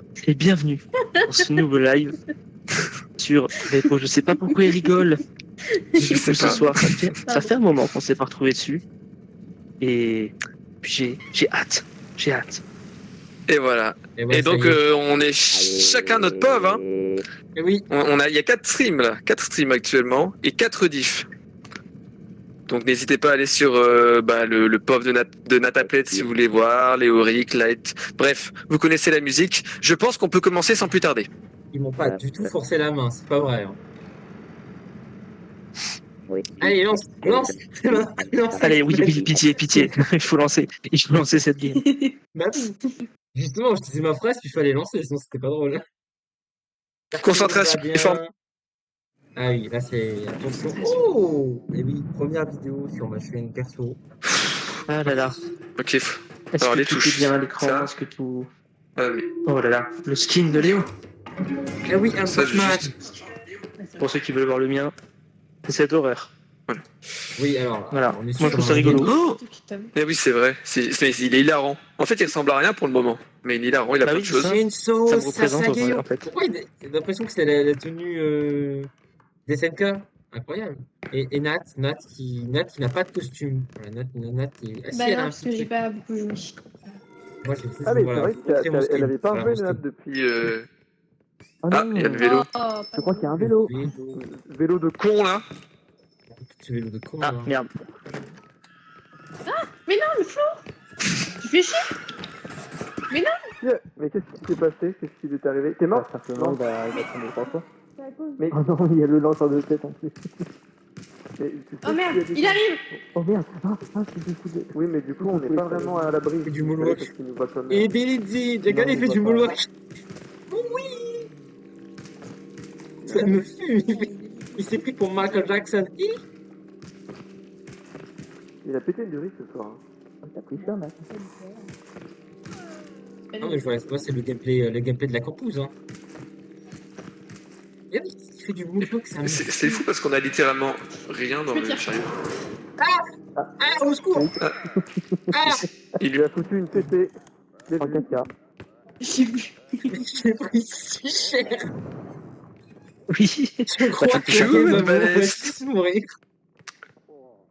Bonsoir et bienvenue dans ce nouveau live sur Repo. Je sais pas pourquoi il rigole. Je Du sais coup, ce pas. soir, ça fait un moment qu'on s'est pas retrouvé dessus. Et puis j'ai hâte. J'ai hâte. Et voilà. Et, ouais, Et donc, ça y est. on est chacun notre POV. Hein. Et oui, Il y a 4 streams là. 4 streams actuellement et 4 diffs. Donc n'hésitez pas à aller sur le POV de Nataplet si vous voulez voir, Léoric, Light. Bref, vous connaissez la musique. Je pense qu'on peut commencer sans plus tarder. ils m'ont pas du tout forcé la main, c'est pas vrai. Hein. Oui. Allez, lance. Lance. Allez, oui, pitié. Il faut lancer cette game. Bah oui. Justement, je disais ma phrase, puis il fallait lancer, sinon c'était pas drôle. Concentration. Ah oui, là c'est. Attention. Oh! Et oui, première vidéo sur ma chaîne perso. Ah là là. Ok. Est-ce Alors, que les tout touches, est bien à l'écran? ça. Est-ce que tout... Ah oui. Oh là là. Le skin de Léo. Ah oui, un Ça, Batman. Pour ceux qui veulent voir le mien, c'est cette horreur. Oui, alors. Voilà. On est Moi, je trouve ça rigolo. Oh eh oui, c'est vrai. Il est hilarant. En fait, il ressemble à rien pour le moment. Mais il est hilarant, il a Bah plein oui, de c'est choses. ça. Chainsaw Ça me représente Sasageo. en fait. Pourquoi j'ai l'impression que c'est la tenue des SNK? Incroyable. Et Nat qui n'a pas de costume. Voilà, Nat qui est... Ah, si, Bah elle a non, un parce petit que j'ai truc. pas beaucoup joué. Moi, j'ai fait Ah, mais voilà, c'est vrai montrer mon qu'elle skin. avait pas Voilà, joué mon le skin. Nat depuis. Puis, Oh Ah, non. il y a le vélo. Je crois qu'il y a un vélo. Vélo de con. Con là. Tu vélo de con, Ah, là. merde. Mais non, le Flo Tu fais chier Mais qu'est-ce qui s'est passé? Qu'est-ce qui lui est arrivé? T'es mort? Non, il va tomber trois fois. Mais oh non, il y a le lanceur de tête en plus. Mais, tu sais Oh merde, qu'il y a des- il arrive Oh merde. C'est des coups de... Oui, mais du coup, on n'est pas vraiment à l'abri. fait du moonwalk. Parce qu'il nous voit comme... Et Belizzi, regardez, il fait du moonwalk. Oui. Ça me fume. Il s'est pris pour Michael Jackson. Il a pété du riz ce soir. T'as pris cher, Matt. Non, mais je vois, c'est le gameplay de la campouse. Hein. Regarde, il fait du moonwalk, ça me C'est fou parce qu'on a littéralement rien dans le chariot. Ah, au secours. Ah. Il Il lui a foutu une TT. En 4K. J'ai vu. J'ai pris si cher. Oui. Je crois ça que fait le chaud, game va Baleste. tous mourir.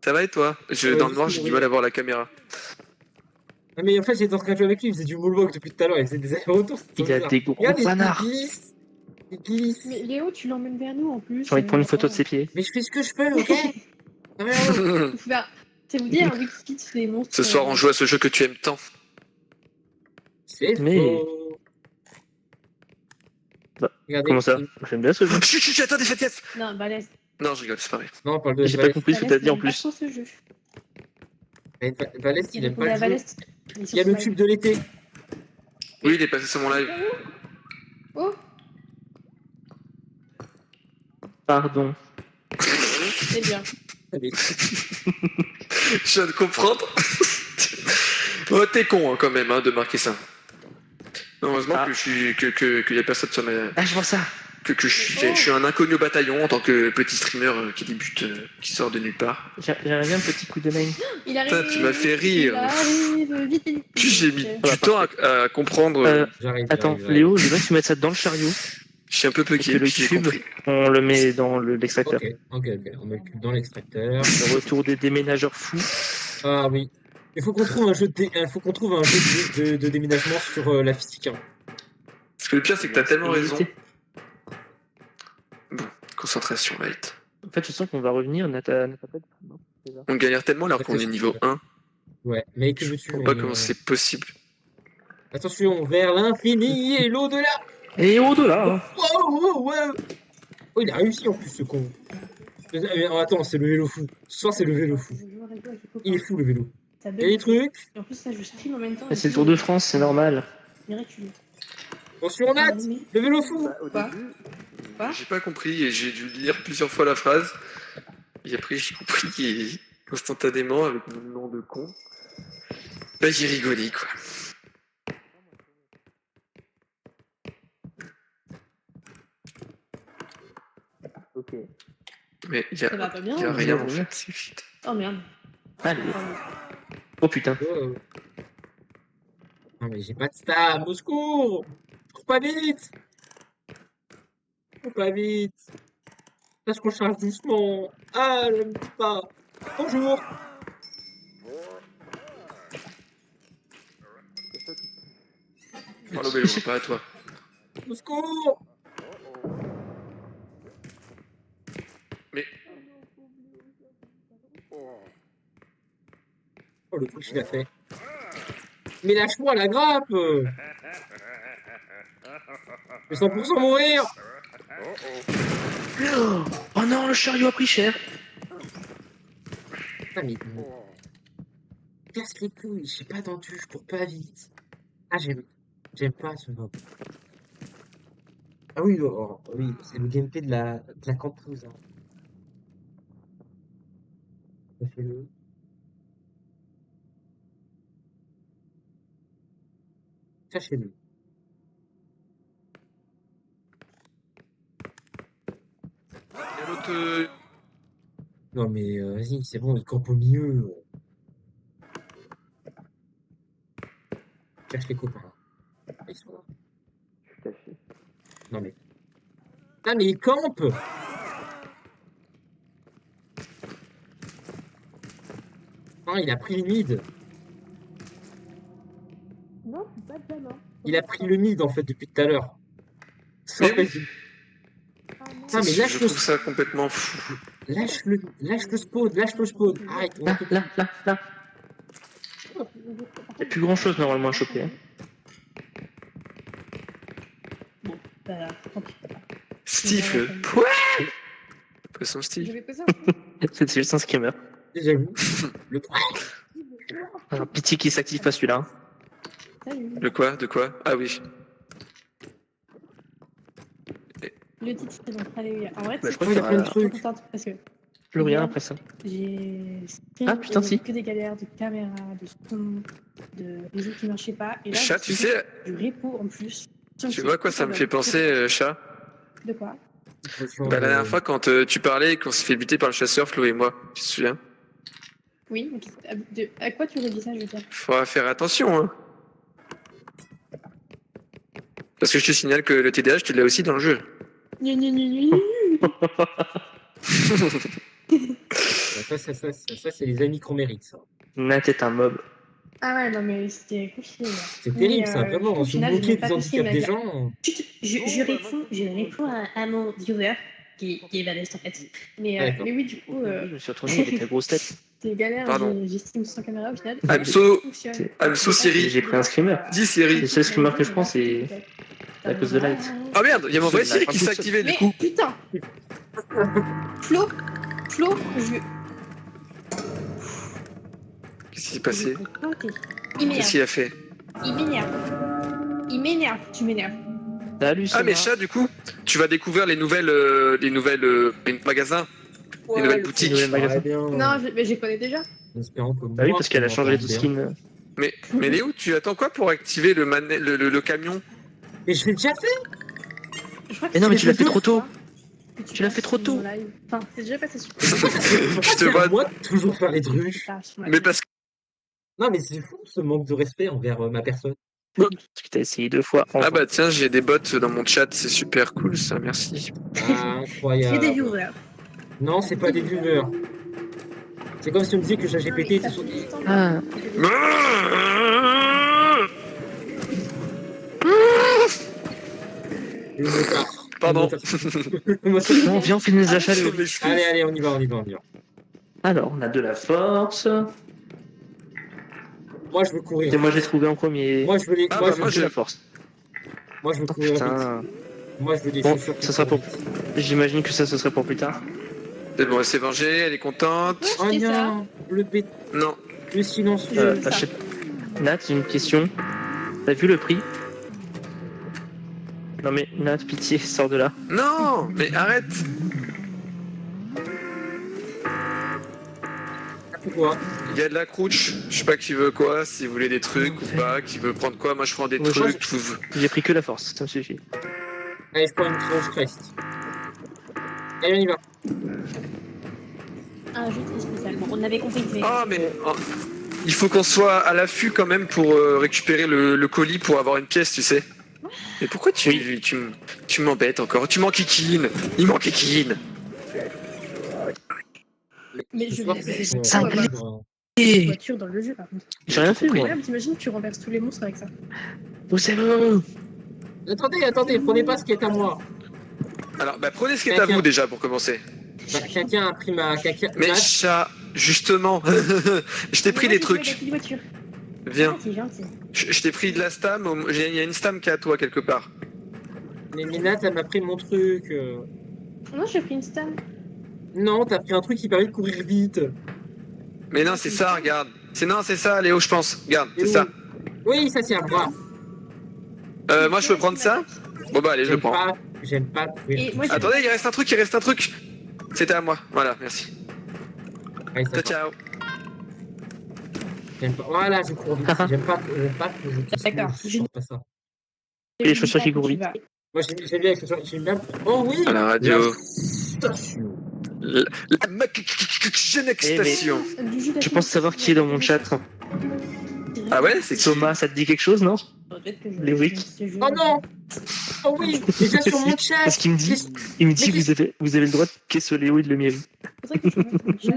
Ça va et toi? Dans le noir, j'ai du mal à voir la caméra. Non, mais en fait, j'étais en train de jouer avec lui, il faisait du moonwalk depuis tout à l'heure, il faisait des allers-retours. Il a des gros Regarde, panards. il glisse. Mais Léo, tu l'emmènes vers nous en plus. J'ai envie de prendre une photo de ses pieds. Mais je fais ce que je peux, ok? Non, mais oh. Bah, c'est vous dire, Wikikit, c'est des monstres. Ce soir, on joue à ce jeu que tu aimes tant. C'est Mais- faux. Bah, Regardez, Comment ça? J'aime bien ce jeu. Chut, attendez, faites gaffe. Non, balèze. Non, je rigole, c'est pas vrai. Non, on parle de J'ai pas compris ce que t'as dit en plus. Ce jeu. Valeste, il aime pas la le jeu. Valeste. Il y a le tube de l'été. Oui, il est passé sur mon live. Oh, Pardon. c'est bien. Je viens de comprendre. Oh, t'es con hein, quand même hein, de marquer ça. Heureusement Ah. que qu'il y a personne sur ma... Ah, je vois ça. Que je suis un inconnu au bataillon en tant que petit streamer qui débute, qui sort de nulle part. J'aimerais bien un petit coup de main. Il arrive. Putain, tu m'as fait rire. Il arrive, vite. J'ai mis du temps à comprendre. J'arrive. Attends, j'arrive. Léo, je veux bien que tu mettes ça dans le chariot. Je suis un peu Et bugué, que le puis j'ai tube, compris. on le met dans l'extracteur. Ok. On met le cube dans l'extracteur. Le retour des déménageurs fous. Ah oui. Il faut qu'on trouve un jeu de déménagement sur la physique. Hein. Parce que le pire, c'est que t'as tellement raison. Illimité. Bon, concentration, light. En fait, je sens qu'on va revenir. N'a pas de non, déjà. On galère tellement alors qu'on est niveau 1. Ouais, mais que Je veux-tu comprends pas comment c'est possible. Attention, vers l'infini et l'au-delà. Et au-delà, hein. Wow. Oh, il a réussi en plus, ce con. Attends, c'est le vélo fou. Ce soir, c'est le vélo fou. Il est fou, le vélo. Ça Et bug. les trucs. En plus, ça, je stream en même temps. C'est le Tour de France, c'est normal. Miraculeux. Attention, Nat. Le vélo fou. Bah, au Quoi début, J'ai pas compris et j'ai dû lire plusieurs fois la phrase. Et après, j'ai compris et instantanément avec mon nom de con. Bah, j'ai rigolé quoi. ok. Mais il y Ça va pas bien. a ou- rien en fait, c'est vite. Oh merde. Allez. Pardon. Oh putain. Oh. Non, mais j'ai pas de stab, au secours. pas vite! Faut pas vite! Ça se recharge doucement. Ah, j'aime pas. Bonjour! Prends le vélo, pas à toi. Au secours! Mais Oh, le truc qu'il a fait. Mais lâche-moi la grappe! Je vais 100% mourir! Oh non, le chariot a pris cher. Ah, mais... Casse les couilles, j'ai pas d'endu, je cours pas vite. Ah, j'aime pas ce mode. Ah oui, oui, c'est le gameplay de la campeuse. Hein. Fais-le. Sachez-le. il y a l'autre. Non mais vas-y, c'est bon, il campe au milieu. Cherche les copains. Ils sont là. Je suis caché. Non mais... Ah mais il campe! Ah, il a pris le mid. Non, c'est pas de hein. Il a pris le mid en fait depuis tout à l'heure. Mais oui. Ah non. Ah, mais lâche Je le... trouve ça complètement fou. Lâche le spawn, lâche le spawn. Arrête, on Là, peut- là, là, là. Il n'y a plus grand chose normalement à choper. Hein. Bon, bah, tant pis. Steve, le poil. Poisson Je Steve. vais poser un peu. C'est juste un screamer. Déjà vu. Le... Alors, pitié qu'il s'active pas celui-là. Hein. Salut. De quoi? De quoi? Ah oui. Le titre, c'est donc Alléluia. En vrai, Bah, je c'est crois qu'il y a plein de je suis trucs. trop contente parce que Plus rien après ça. j'ai Ah, putain, si. que des galères de caméra, de son, de réseau qui marchait pas. Et là, Chat, j'ai tu sais, du repo en plus. tu vois quoi ça me fait penser, chat? De quoi? Bah, la dernière fois, quand tu parlais et qu'on s'est fait buter par le chasseur, Flo et moi, tu te souviens? Oui, mais à quoi tu redis ça, je veux dire? Faudra faire attention, hein. Parce que je te signale que le TDAH, tu l'as aussi dans le jeu. Gna, gna, gna, gna, gna. Ça, c'est les amis qu'on mérite, ça. Nat est un mob. Ah ouais, non, mais c'était compliqué. Là. C'est Mais, terrible, ça, vraiment. au Se final, moquer j'ai des pas compris, handicaps mais des gens. je réponds à mon viewer, qui est Valeste en fait. Mais, Ah, d'accord. mais oui, du coup, Je me suis retourné avec ta grosse tête. c'est galère, Pardon. j'ai Steam sans caméra au final. I'm so- Ça fonctionne. I'm so Siri. J'ai pris un screamer. Dis Siri. Le seul screamer que je prends, c'est à cause de Light. Ah merde, il y a mon vrai Siri qui s'est activé du Mais coup. putain Flo, je... Qu'est-ce qui s'est passé? Il Qu'est-ce qu'il a fait? Il m'énerve, tu m'énerves. Salut, Ah mais Sarah. chat, du coup, tu vas découvrir les nouvelles magasins, les nouvelles boutiques. nouvelles magasins. Bien. Non, mais je les connais déjà. En espérant que Bah oui, moi, parce qu'elle a je changé de m'entende bien. skin. Mais Léo, tu attends quoi pour activer le camion? Mais je l'ai déjà fait. Je crois que Mais non, mais tu l'as fait deux trop tôt. fois que Tu l'as fait trop tôt. passes sur mon live. Enfin, c'est déjà passé sur Je te vois. Moi, toujours faire les trucs. Mais parce que Non, mais c'est fou, ce manque de respect envers ma personne. Parce que t'as essayé 2 fois. ah bah tiens, j'ai des bots dans mon chat, c'est super cool ça, merci. Ah, J'ai incroyable. des viewers. Non, c'est pas des viewers. C'est comme si on me disait que ChatGPT était sur... Ah, Le motard. Pardon. Le motard. bon, viens, on fait des achats. Léo. Allez, on y va. Alors, on a de la force. Moi, je veux courir. Et moi, j'ai trouvé en premier. Moi, je veux les... Ah, moi, bah, je moi, veux... de la force. moi, je veux Oh, courir vite. putain. Moi, je veux des Bon, chaussures. qui ça sera courent pour- vite. J'imagine que ça, ce serait pour plus tard. C'est bon, elle s'est vengée, elle est contente. Oh C'est ça. non, Non. le silencieux. Ça. Je sais- Nat, j'ai une question. T'as vu le prix? Non mais Nat, pitié, sors de là. Non, mais arrête. Pourquoi? Il y a de la crouche, je sais pas qui veut quoi, si vous voulez des trucs ou pas, qui veut prendre quoi, moi je prends des Moi, trucs. J'ai pris que la force, ça me suffit. Allez, je prends une tronche crest. Allez, on y va. Un jeu très spécial. Bon, on avait compris que c'était... Ah mais oh, il faut qu'on soit à l'affût quand même pour récupérer le colis pour avoir une pièce, tu sais. Non, Mais pourquoi tu m'embêtes encore? Tu m'enquiquines. Il m'enquiquine. Mais Ce je soir, vais c'est vous cinglé. avoir une voiture dans le jeu par contre. J'ai rien fait, moi. Incroyable, t'imagines, tu renverses tous les monstres avec ça. Oh, c'est bon. Attendez, prenez pas ce qui est à moi. Alors, bah prenez ce qui est à vous déjà pour commencer. Bah, quelqu'un a pris ma... Mais Nat, chat, justement, je t'ai pris des trucs. Viens, C'est gentil. je t'ai pris de la stam. Il y a une stam qui est à toi quelque part. mais Nat, elle m'a pris mon truc. Non, j'ai pris une star. Non, t'as pris un truc qui permet de courir vite. Mais non, c'est ça, regarde. C'est ça, Léo, je pense. Regarde, c'est Et ça. Oui, ça c'est à moi. Moi, je peux prendre ça? Bon bah allez, je le prends. J'aime pas courir. Et moi, j'ai- Attendez, il reste un truc. C'était à moi. Voilà, merci. Allez, ça Ciao, ciao. J'aime pas. Voilà, je cours vite. J'aime pas que je tisse. D'accord. Je sens pas ça. Et les chaussures qui courent vite. Moi, j'aime bien avec ce j'aime bien. Oh oui! À la radio. Station. La Station. Je pense savoir qui est dans mon chat. Ah ouais, c'est qui? Thomas, ça te dit quelque chose, non? Léoric. Oh non! Oh oui! Déjà sur mon chat! Parce qu'il me dit, il me dit que vous avez le droit de questionner ce Léo, il le mérite.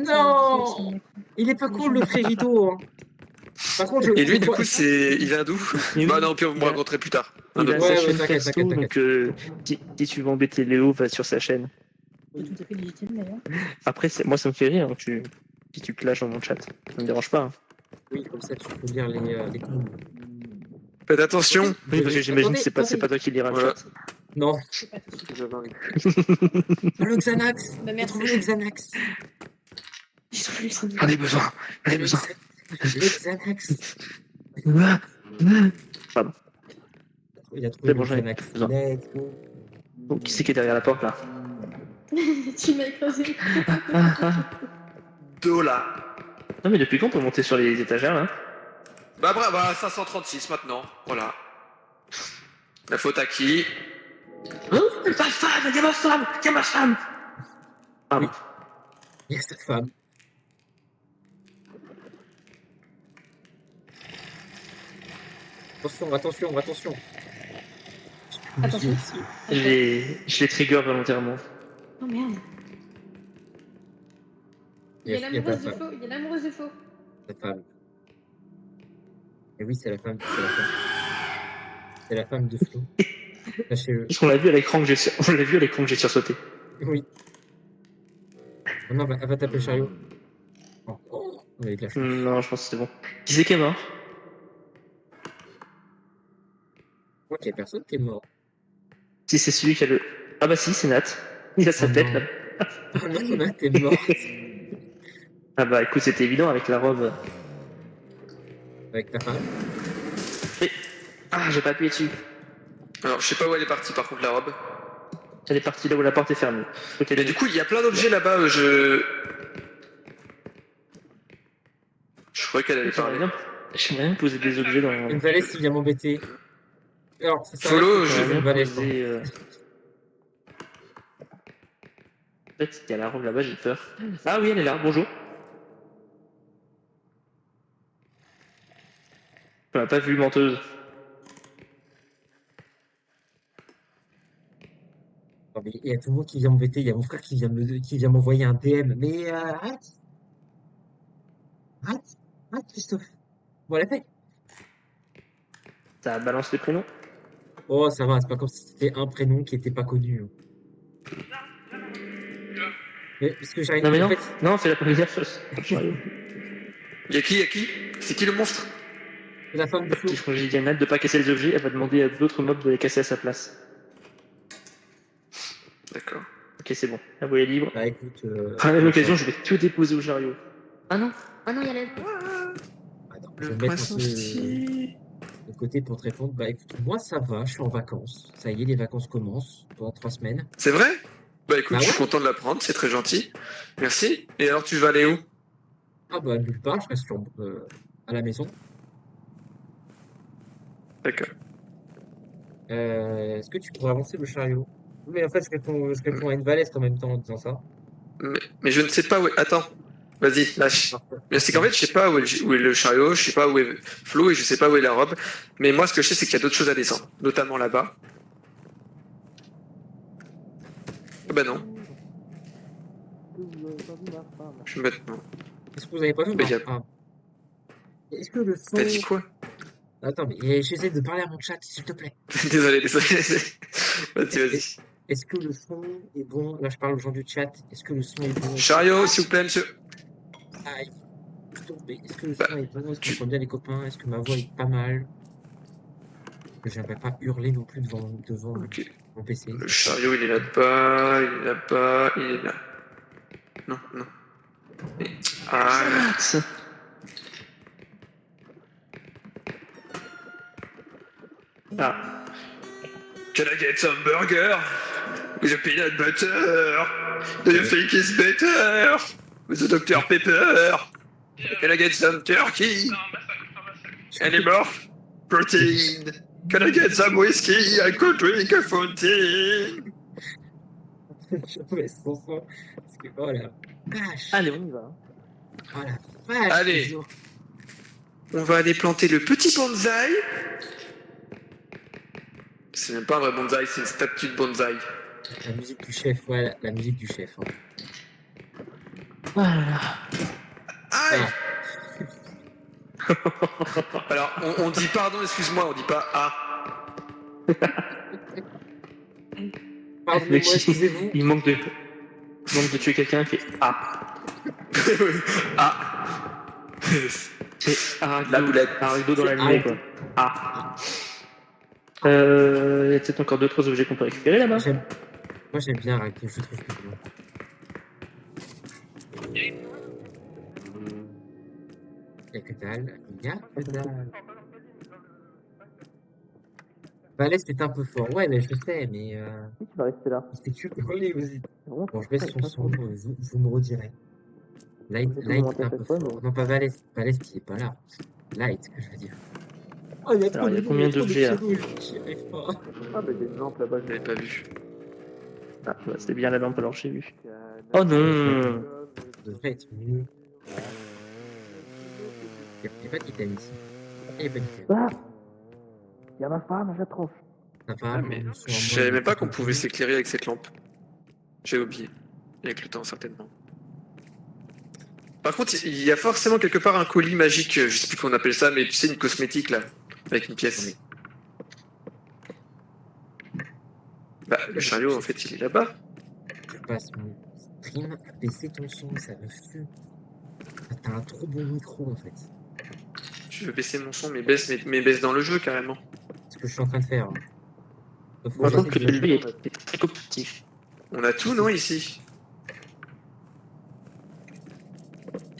Non. Il est pas cool le frérito. Hein. Par contre, Et lui, du coup, il vient d'où? Mais Bah oui, non, puis vous me il a- raconterez plus tard. Il a Ouais, sa ouais, chaîne t'inquiète, perso, donc si tu veux embêter Léo, va sur sa chaîne. C'est tout à fait légitime d'ailleurs. Après, moi ça me fait rire, hein, si tu clashes dans mon chat. Ça me dérange pas. Hein. Oui, comme ça, tu peux lire les coups. Faites attention. Oui, parce que j'imagine que c'est pas Attendez. toi qui liras le Voilà. chat. Non. C'est pas tout. Le Xanax! Bah J'ai merci. trouvé le Xanax! J'ai trouvé le syndrome. J'en ai besoin. J'en ai besoin. Le Xanax! Pardon. Il a trouvé C'est le bon, j'en ai Xanax. besoin. Let's go. Oh, qui c'est qui est derrière la porte là? Tu m'as écrasé. Dola. Non mais depuis quand on peut monter sur les étagères là? Bah bravo, 536 maintenant. Voilà. La faute à qui? Oh, ma femme! Y'a ma femme! Y'a ma femme! Pardon. Il y a cette femme. Attention. Attention. Je l'ai trigger volontairement. Oh merde. Il y a ta l'amoureuse de femme. faux. Il y a l'amoureuse de faux. La femme. Et oui, c'est la femme. C'est la femme de Flo. Lâchez-le. Parce qu'on l'a vu à l'écran que j'ai sursauté. Oui. Oh non, elle va taper le chariot. Oh, avec la chance. Non, je pense que c'est bon. Qui c'est qui est mort? Je crois qu'il y a personne qui est mort. Si c'est celui qui a le. Ah bah si, c'est Nat. Il a sa Oh tête non. là. Oh non, Nat, t'es morte. Ah bah écoute, c'était évident avec la robe. Avec ta femme. Ah, j'ai pas appuyé dessus. Alors, je sais pas où elle est partie par contre, la robe. Elle est partie là où la porte est fermée. Ok, Mais du coup, il y a plein d'objets là-bas. Je croyais qu'elle allait parler. J'aimerais bien poser des objets dans. Une valise qui vient m'embêter. Alors, ça sert à Follow, rien que je- tu J'aimerais une bien valise, poser. En fait, il y a la robe là-bas, j'ai peur. Ah oui, elle est là, bonjour. On l'a pas vu, menteuse. non, mais il y a tout le monde qui vient m'embêter. Il y a mon frère qui vient m'envoyer un DM. Mais arrête. Arrête, Christophe. Bon, elle a fait. Ça balance les prénoms. Oh, ça va, c'est pas comme si c'était un prénom qui était pas connu. Hein. Mais parce que j'arrive Non mais en non, fait, non, fais la première chose. Y a qui? C'est qui le monstre? c'est la femme de Flo. Quand j'ai dit à Nat de pas casser les objets, elle va demander à d'autres mobs de les casser à sa place. D'accord. Ok, c'est bon. La voie est libre. Bah écoute. À la même occasion, je vais tout déposer au chariot. Ah non, il y a l'aide. Attends, je vais me mettre un peu de côté pour te répondre. Bah écoute, moi ça va, je suis en vacances. Ça y est, les vacances commencent dans 3 semaines. C'est vrai? Bah écoute, Bah je suis ouais. content de l'apprendre, c'est très gentil. Merci. Et alors, tu vas aller où? Ah bah nulle part, je reste à la maison. D'accord. Est-ce que tu pourrais avancer le chariot? Mais en fait, je réponds à une valette en même temps en disant ça. Mais je ne sais pas où. Attends. Vas-y, lâche. Mais c'est qu'en fait, je sais pas où est le chariot, je sais pas où est Flo et je sais pas où est la robe. Mais moi, ce que je sais, c'est qu'il y a d'autres choses à descendre, notamment là-bas. Ah bah non, je vais me mettre. Non. Est-ce que vous avez pas vu Mais y a- ah. Est-ce que le son... T'as dit quoi? Attends, mais j'essaie de parler à mon chat, s'il te plaît. Désolé. Vas-y. Est-ce que le son est bon? Là, je parle aux gens du chat. Est-ce que le son est bon? Chariot, s'il vous plaît, monsieur. Aïe. Tombé. Est-ce que le Bah, son est bon? Est-ce qu'on entend bien les copains? Est-ce que ma voix est pas mal? Que j'aimerais pas hurler non plus devant Ok. mon PC. Le chariot, il est là-bas, il est là. Non. Et- Ah, Hâte. Ah, can I get some burger? With a peanut butter? Do you think it's better? With a Dr. Pepper? Can I get some turkey? Any more protein? Can I get some whiskey? I could drink a fountain. Je mets son son. Parce que, oh la vache. allez, on y va. Oh la vache. Allez. Toujours. On va aller planter le petit bonsaï. C'est même pas un vrai bonsaï, c'est une statue de bonsaï. La musique du chef, ouais, la musique du chef. Hein. Voilà. Aïe! Ah. Alors, on dit pardon, excuse-moi, on dit pas ah. Pardonnez-moi, Mec, excusez-vous. il manque de tuer quelqu'un qui est ah. Ah. C'est La boulette. un rideau dans la C'est nuée, quoi. Ah. Il y a peut-être encore 2-3 objets qu'on peut récupérer là-bas. Moi j'aime bien Arachne, je trouve que bon. Il y a que dalle. Il y a que dalle. Valès est un peu fort. Ouais, mais je sais, mais Qui va rester là? c'est que hurler aussi. Vraiment, Bon, je baisse son son, vous me redirez. Light J'ai tout est monté un à peu chaque fois, fort. mais- Non, pas Valès. Valès qui est pas là. Light, que je veux dire. Oh, il y a Alors, il y a combien d'objets, là? J'y arrive pas. Ah, bah, il y a une lampe là-bas. Je l'avais pas vu. Ah, bah, c'était bien la lampe, alors j'ai vu. Oh non! Ça devrait être mieux. Il n'y a pas d'item ici. Il n'y a pas d'item. Ah! Il y a ma femme à la tronche. Ça va, Ah, mais nous sommes en je mode savais même pas qu'on continu. pouvait s'éclairer avec cette lampe. J'ai oublié. Avec le temps, certainement. Par contre, il y a forcément quelque part un colis magique, je sais plus comment on appelle ça, mais tu sais, une cosmétique là, avec une pièce. Bah, le chariot, en fait, il est là-bas. Je passe mon stream à baisser ton son, ça me fume. T'as un trop bon micro en fait. Je veux baisser mon son, mais baisse dans le jeu carrément. C'est ce que je suis en train de faire. Faut Par que contre, que j'essaie de- lui est très compétitif. On a tout, non, ici?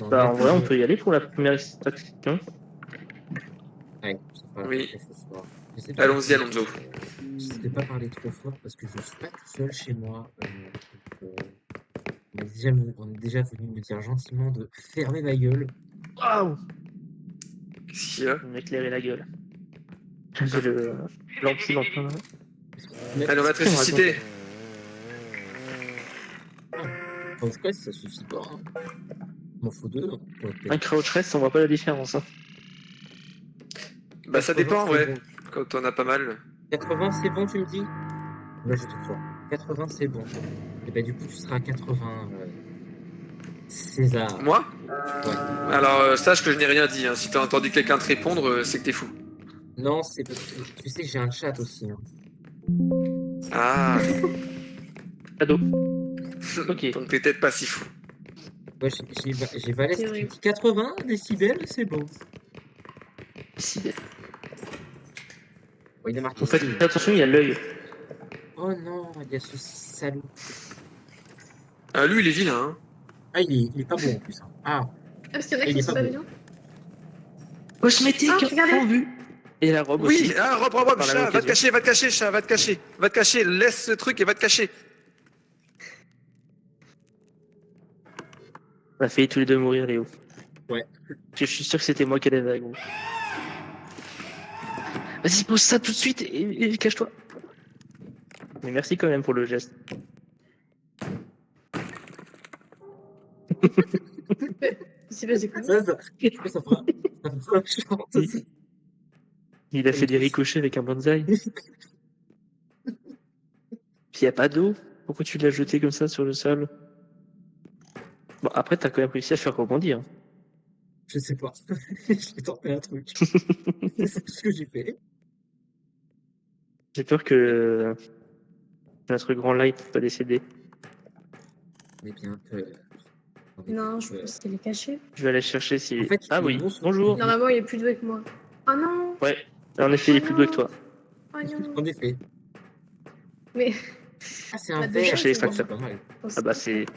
Non, Bah, là, en vrai, on peut y aller pour la première extraction. Ouais, c'est pas Oui. très fort. J'essaie de- Allons-y, Alonso. J'essaie de pas parler trop fort parce que je suis pas tout seul chez moi. Donc, on est déjà venu me dire gentiment de fermer ma gueule. Waouh! Qu'est-ce qu'il y a? On m'éclairer la gueule. J'ai le l'ampli en train de... Allez, on va te ressusciter. En tout cas, ça suffit pas. Hein. M'en faut deux. Hein, pour être Un bête. crouch rest, on voit pas la différence. Hein. Bah, ça 80, dépend, c'est ouais. bon. Quand on a pas mal. 80, c'est bon, tu me dis? Là, je te crois. 80, c'est bon. Et bah, du coup, tu seras à 80. César. Moi? Ouais. Alors, sache que je n'ai rien dit. Hein. Si t'as entendu quelqu'un te répondre, c'est que t'es fou. Non, c'est parce que tu sais que j'ai un chat aussi. Hein. Ah, Cadeau. Ok. donc t'es peut-être pas si fou. Ouais, j'ai Valès C'est qui vrai. dit 80 décibels, c'est bon. Si, bien. Oh, il a marqué Vous faites signe. attention, il y a l'œil. Oh non, il y a ce salaud. Ah, lui, il est vilain. Hein. Ah, il est pas bon en plus. Hein. Ah, Parce qu'il y en a Il qui est sont pas pas bon. bien. Cosmétique, Ah, regardez. en vue. Et la robe Oui, aussi. ah, Rob, Par la chat, va te occasion. cacher, va te cacher, chat, va te cacher. Va te cacher, laisse ce truc et va te cacher. On a failli tous les deux mourir, Léo. Ouais. Je suis sûr que c'était moi qui l'avais, gros. Vas-y, pose ça tout de suite et cache-toi. Mais merci quand même pour le geste. C'est passé quoi? Ça fera un chant, ça, c'est- Il a fait des ricochets avec un bonsaï. Puis y a pas d'eau. Pourquoi tu l'as jeté comme ça sur le sol? Bon, après, t'as quand même réussi à faire rebondir. Je sais pas. J'ai tenté un truc. C'est tout ce que j'ai fait. J'ai peur que notre grand light soit décédé. Mais bien peur. On est Non, bien je peur. pense qu'elle est cachée. Je vais aller chercher si. En fait, Ah les oui, monstres- bonjour. Normalement, il est plus doué que moi. Oh non! Ouais, en effet, il est plus doué que toi. Oh non! En effet. Mais Ah, c'est un Bah, verre. déjà, Chercher c'est l'extracteur. C'est pas mal. Ah bah c'est. Bah,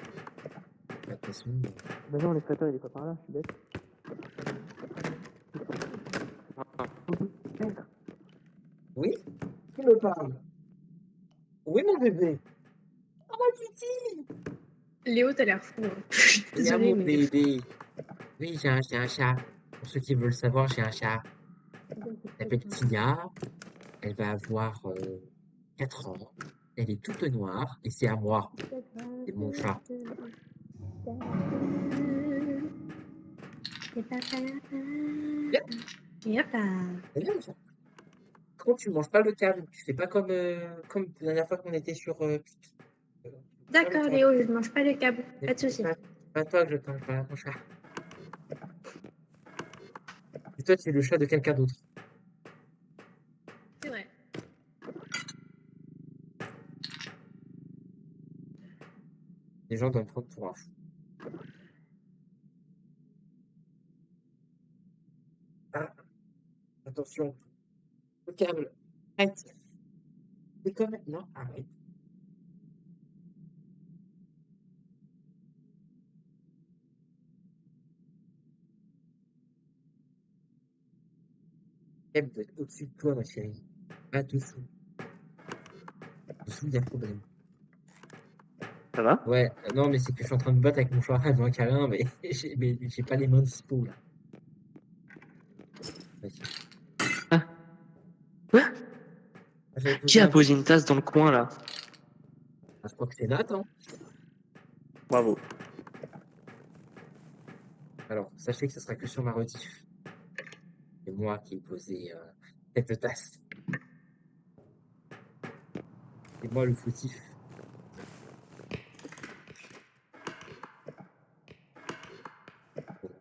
de toute façon, Bah non, l'extracteur, il est pas par là, je suis bête. oui? Qui me parle? Oui, mon bébé? Oh, ma petite! Léo, t'as l'air fou. Hein. Je suis Oui, à désolée, mon mais. bébé. Oui, j'ai un chat. Pour ceux qui veulent savoir, j'ai un chat. Elle s'appelle Tia. Elle va avoir 4 ans. Elle est toute noire et c'est à moi. C'est mon chat. Yep. C'est bien, ça. Quand tu manges pas le câble, tu fais pas comme la dernière fois qu'on était sur Pic. D'accord, Léo, je ne mange pas le câble. Pas de soucis. C'est pas toi que je parle, pas mon chat. Et toi, tu es le chat de quelqu'un d'autre. C'est vrai. Les gens doivent me prendre pour un fou. Ah, attention. Le câble. Arrête. C'est comme... Non, arrête. Elle doit être au-dessus de toi, ma chérie. Pas dessous. Dessous, il y a problème. Ça va? Ouais, non, mais c'est que je suis en train de me battre avec mon chat. Elle veut un câlin, mais j'ai pas les mains dispo, là. Vas-y. Ah. Quoi? J'avais Qui posé a un truc. posé une tasse dans le coin là? Ah, je crois que c'est Nat, hein. Bravo. Alors, sachez que ce sera que sur ma rediff. C'est moi qui ai posé cette tasse. C'est moi le fautif. Bon, je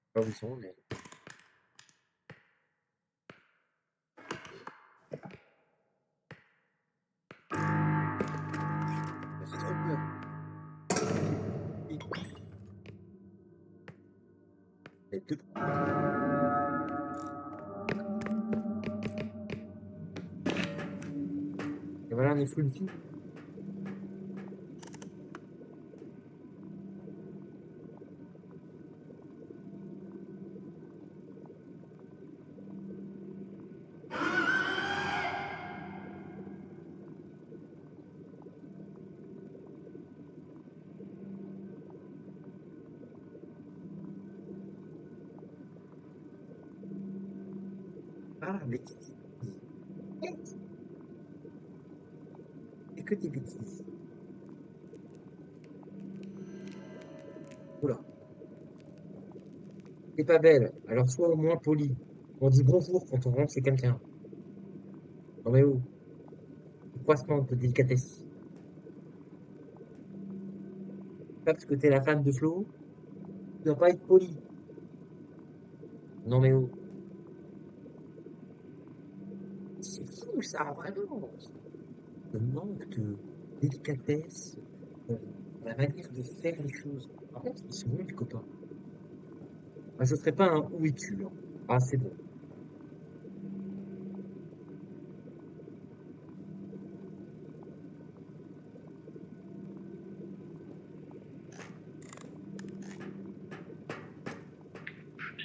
sais pas où ils sont, mais... Ça fait trop peur. Les deux. Et voilà, on est full vie. Ah, mais c'est que des bêtises. Oula, t'es pas belle, alors sois au moins poli. On dit bonjour quand on rentre chez quelqu'un. Non mais oh, croissement de délicatesse. Pas parce que t'es la femme de Flo, tu dois pas être poli. Non mais oh, c'est fou ça, vraiment. Le manque de délicatesse, euh, la manière de faire les choses. Par contre, ils sont bons, les copains. Ah, ce serait pas un où es-tu, hein. Ah, c'est bon.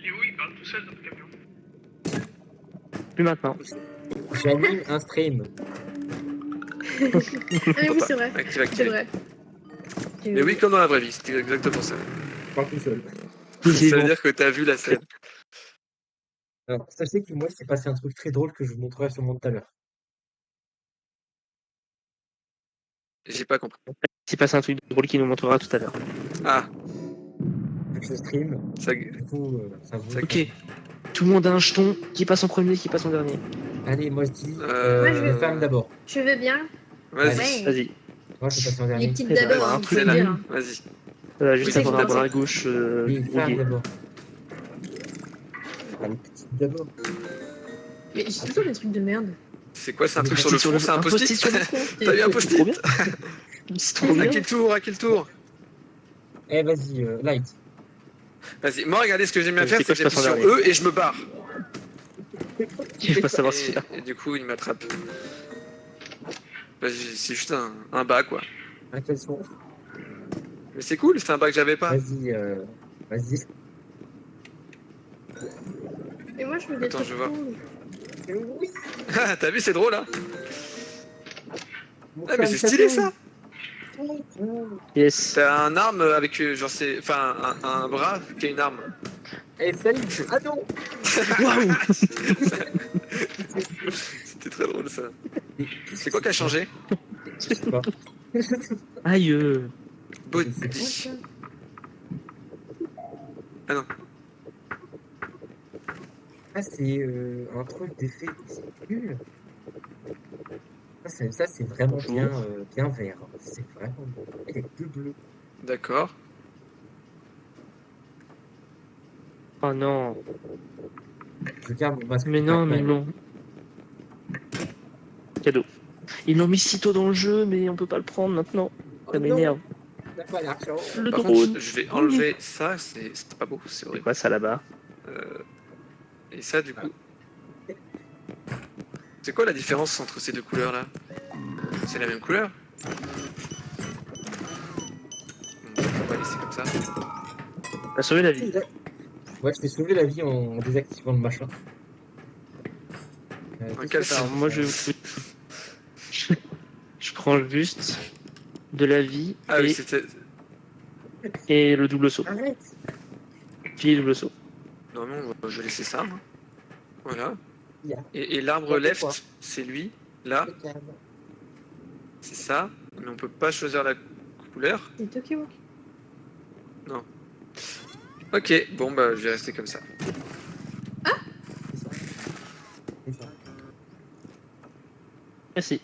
Léo, il parle tout seul dans le camion. Plus maintenant. J'anime un stream. Ah, mais oui, c'est vrai. Active, C'est active. vrai. Mais oui, comme dans la vraie vie, c'était exactement ça. Je parle tout seul. Ça veut dire que t'as vu la scène. Alors, sachez que moi, il s'est passé un truc très drôle que je vous montrerai sûrement tout à l'heure. J'ai pas compris. s'il passe un truc drôle qu'il nous montrera tout à l'heure. Ah, Vu que je stream, ça... du coup, ça vaut. Ok. Tout le monde a un jeton. Qui passe en premier, qui passe en dernier. Allez, moi je dis. Moi, je Les vais- femmes d'abord. Je veux bien. Vas-y, Ouais. Vas-y. Moi je passe en Les dernier. petites Très bien. d'abord, Un hein, truc faut là. le dire. Hein. vas-y. Juste Oui, avoir c'est un bras bon. gauche Les femmes brouillé. d'abord. Ah, les petites d'abord. Mais j'ai toujours des trucs de merde. C'est quoi, c'est un Mais truc sur le front, c'est un post-it sur le front. T'as eu un C'est post-it trop bien. C'est trop bien. À quel tour, à quel tour? Eh, vas-y, Light. Vas-y, moi regardez ce que j'aime bien faire, C'est c'est quoi, que je passe j'appuie en sur E et je me barre. Je veux pas savoir si Et du coup, il m'attrape. Vas-y, c'est juste un bas quoi. À quel son? Mais c'est cool, c'est un bas que j'avais pas. Vas-y, vas-y. Et moi, je veux des Attends, trucs je vois. cool. Oui. Ah, t'as vu, c'est drôle hein. Ah, mais c'est stylé ça. Yes. T'as un arme avec genre c'est. Enfin, un bras qui a une arme. Eh, salut. Ah non. Waouh. C'était très drôle ça. C'est quoi qui a changé? Je sais pas. Aïe. Body. Ah non. Ah, c'est un truc d'effet nul. Ça c'est vraiment bien, bien vert. C'est vraiment bon. Il y a que bleu. D'accord. Oh non. Je garde mon masque. Mais non, mais non. Cadeau. Ils l'ont mis si tôt dans le jeu, mais on peut pas le prendre maintenant. Ça m'énerve. T'as pas l'argent. Le Par drone. contre, je vais enlever ça, c'est pas beau, c'est C'est horrible. quoi ça là-bas? Et ça, du coup. C'est quoi la différence entre ces deux couleurs là? C'est la même couleur? Bon, on va laisser comme ça. T'as sauvé la vie. Ouais, je t'ai sauvé la vie en désactivant le machin. Un caleçon. Alors moi je prends le buste de la vie Ah oui, c'était. et le double saut. Arrête. Puis double saut. Non, non, je vais laisser ça. Moi. Voilà. Yeah. Et l'arbre Quoi, left, quoi c'est lui. Là, c'est ça. Mais on peut pas choisir la couleur. C'est Tokyo. Ok, bon, bah, je vais rester comme ça. C'est ça. Merci.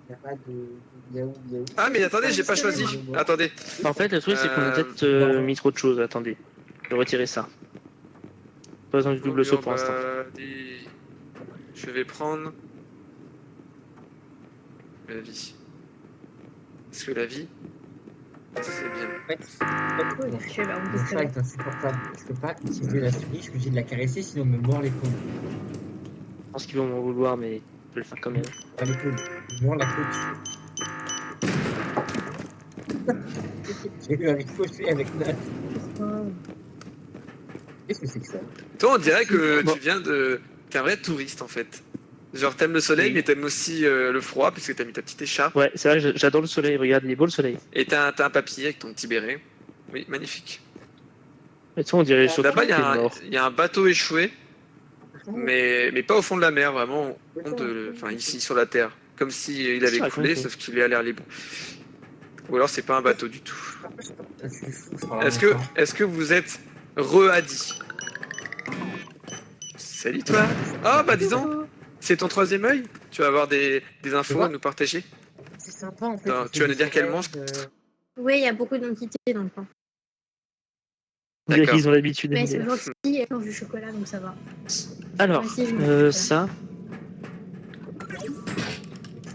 Y a pas de yaou. Ah, mais attendez, j'ai pas choisi. Attendez. En fait, le truc c'est qu'on a peut-être mis trop de choses. Attendez. Je vais retirer ça. Pas besoin du double saut pour l'instant. Je vais prendre la vie. Parce que la vie, c'est bien. En fait, Je sais pas, on mon peut se chat faire. est insupportable. Je peux pas utiliser la souris, je suis obligé de la caresser sinon il me mord l'épaule. Je pense qu'ils vont m'en vouloir, mais je vais le faire quand même. Pas l'épaule, il mord la côte. J'ai eu un ricochet avec Nat. Qu'est-ce que c'est que ça? Toi, on dirait que Bon. tu viens de. T'es un vrai touriste en fait. Genre, t'aimes le soleil, Oui. mais t'aimes aussi le froid, parce que t'as mis ta petite écharpe. Ouais, c'est vrai que j'adore le soleil. Regarde, il est beau le soleil. Et t'as un papier avec ton petit béret. Oui, magnifique. Et tu vois, on dirait le Là-bas, mort. il y a un bateau échoué, mais pas au fond de la mer, vraiment. Enfin, ici sur la terre. Comme s'il avait Ça, coulé, raconte. sauf qu'il est à l'air libre. Ou alors, c'est pas un bateau du tout. Je suis fou, je parle à mon chat. Est-ce que vous êtes re-Adi? Salut toi. Ah bah disons, c'est ton troisième œil. Tu vas avoir des infos à nous partager. C'est sympa en fait. Non, ça tu vas fait nous dire des quel rêves, monstre Oui, il y a beaucoup d'entités dans le coin. D'accord. Ils ont l'habitude Mais Mmh. d'aimer. elles sont gentilles, elles mangent du chocolat, donc ça va. Alors, Moi aussi, je mange du ça,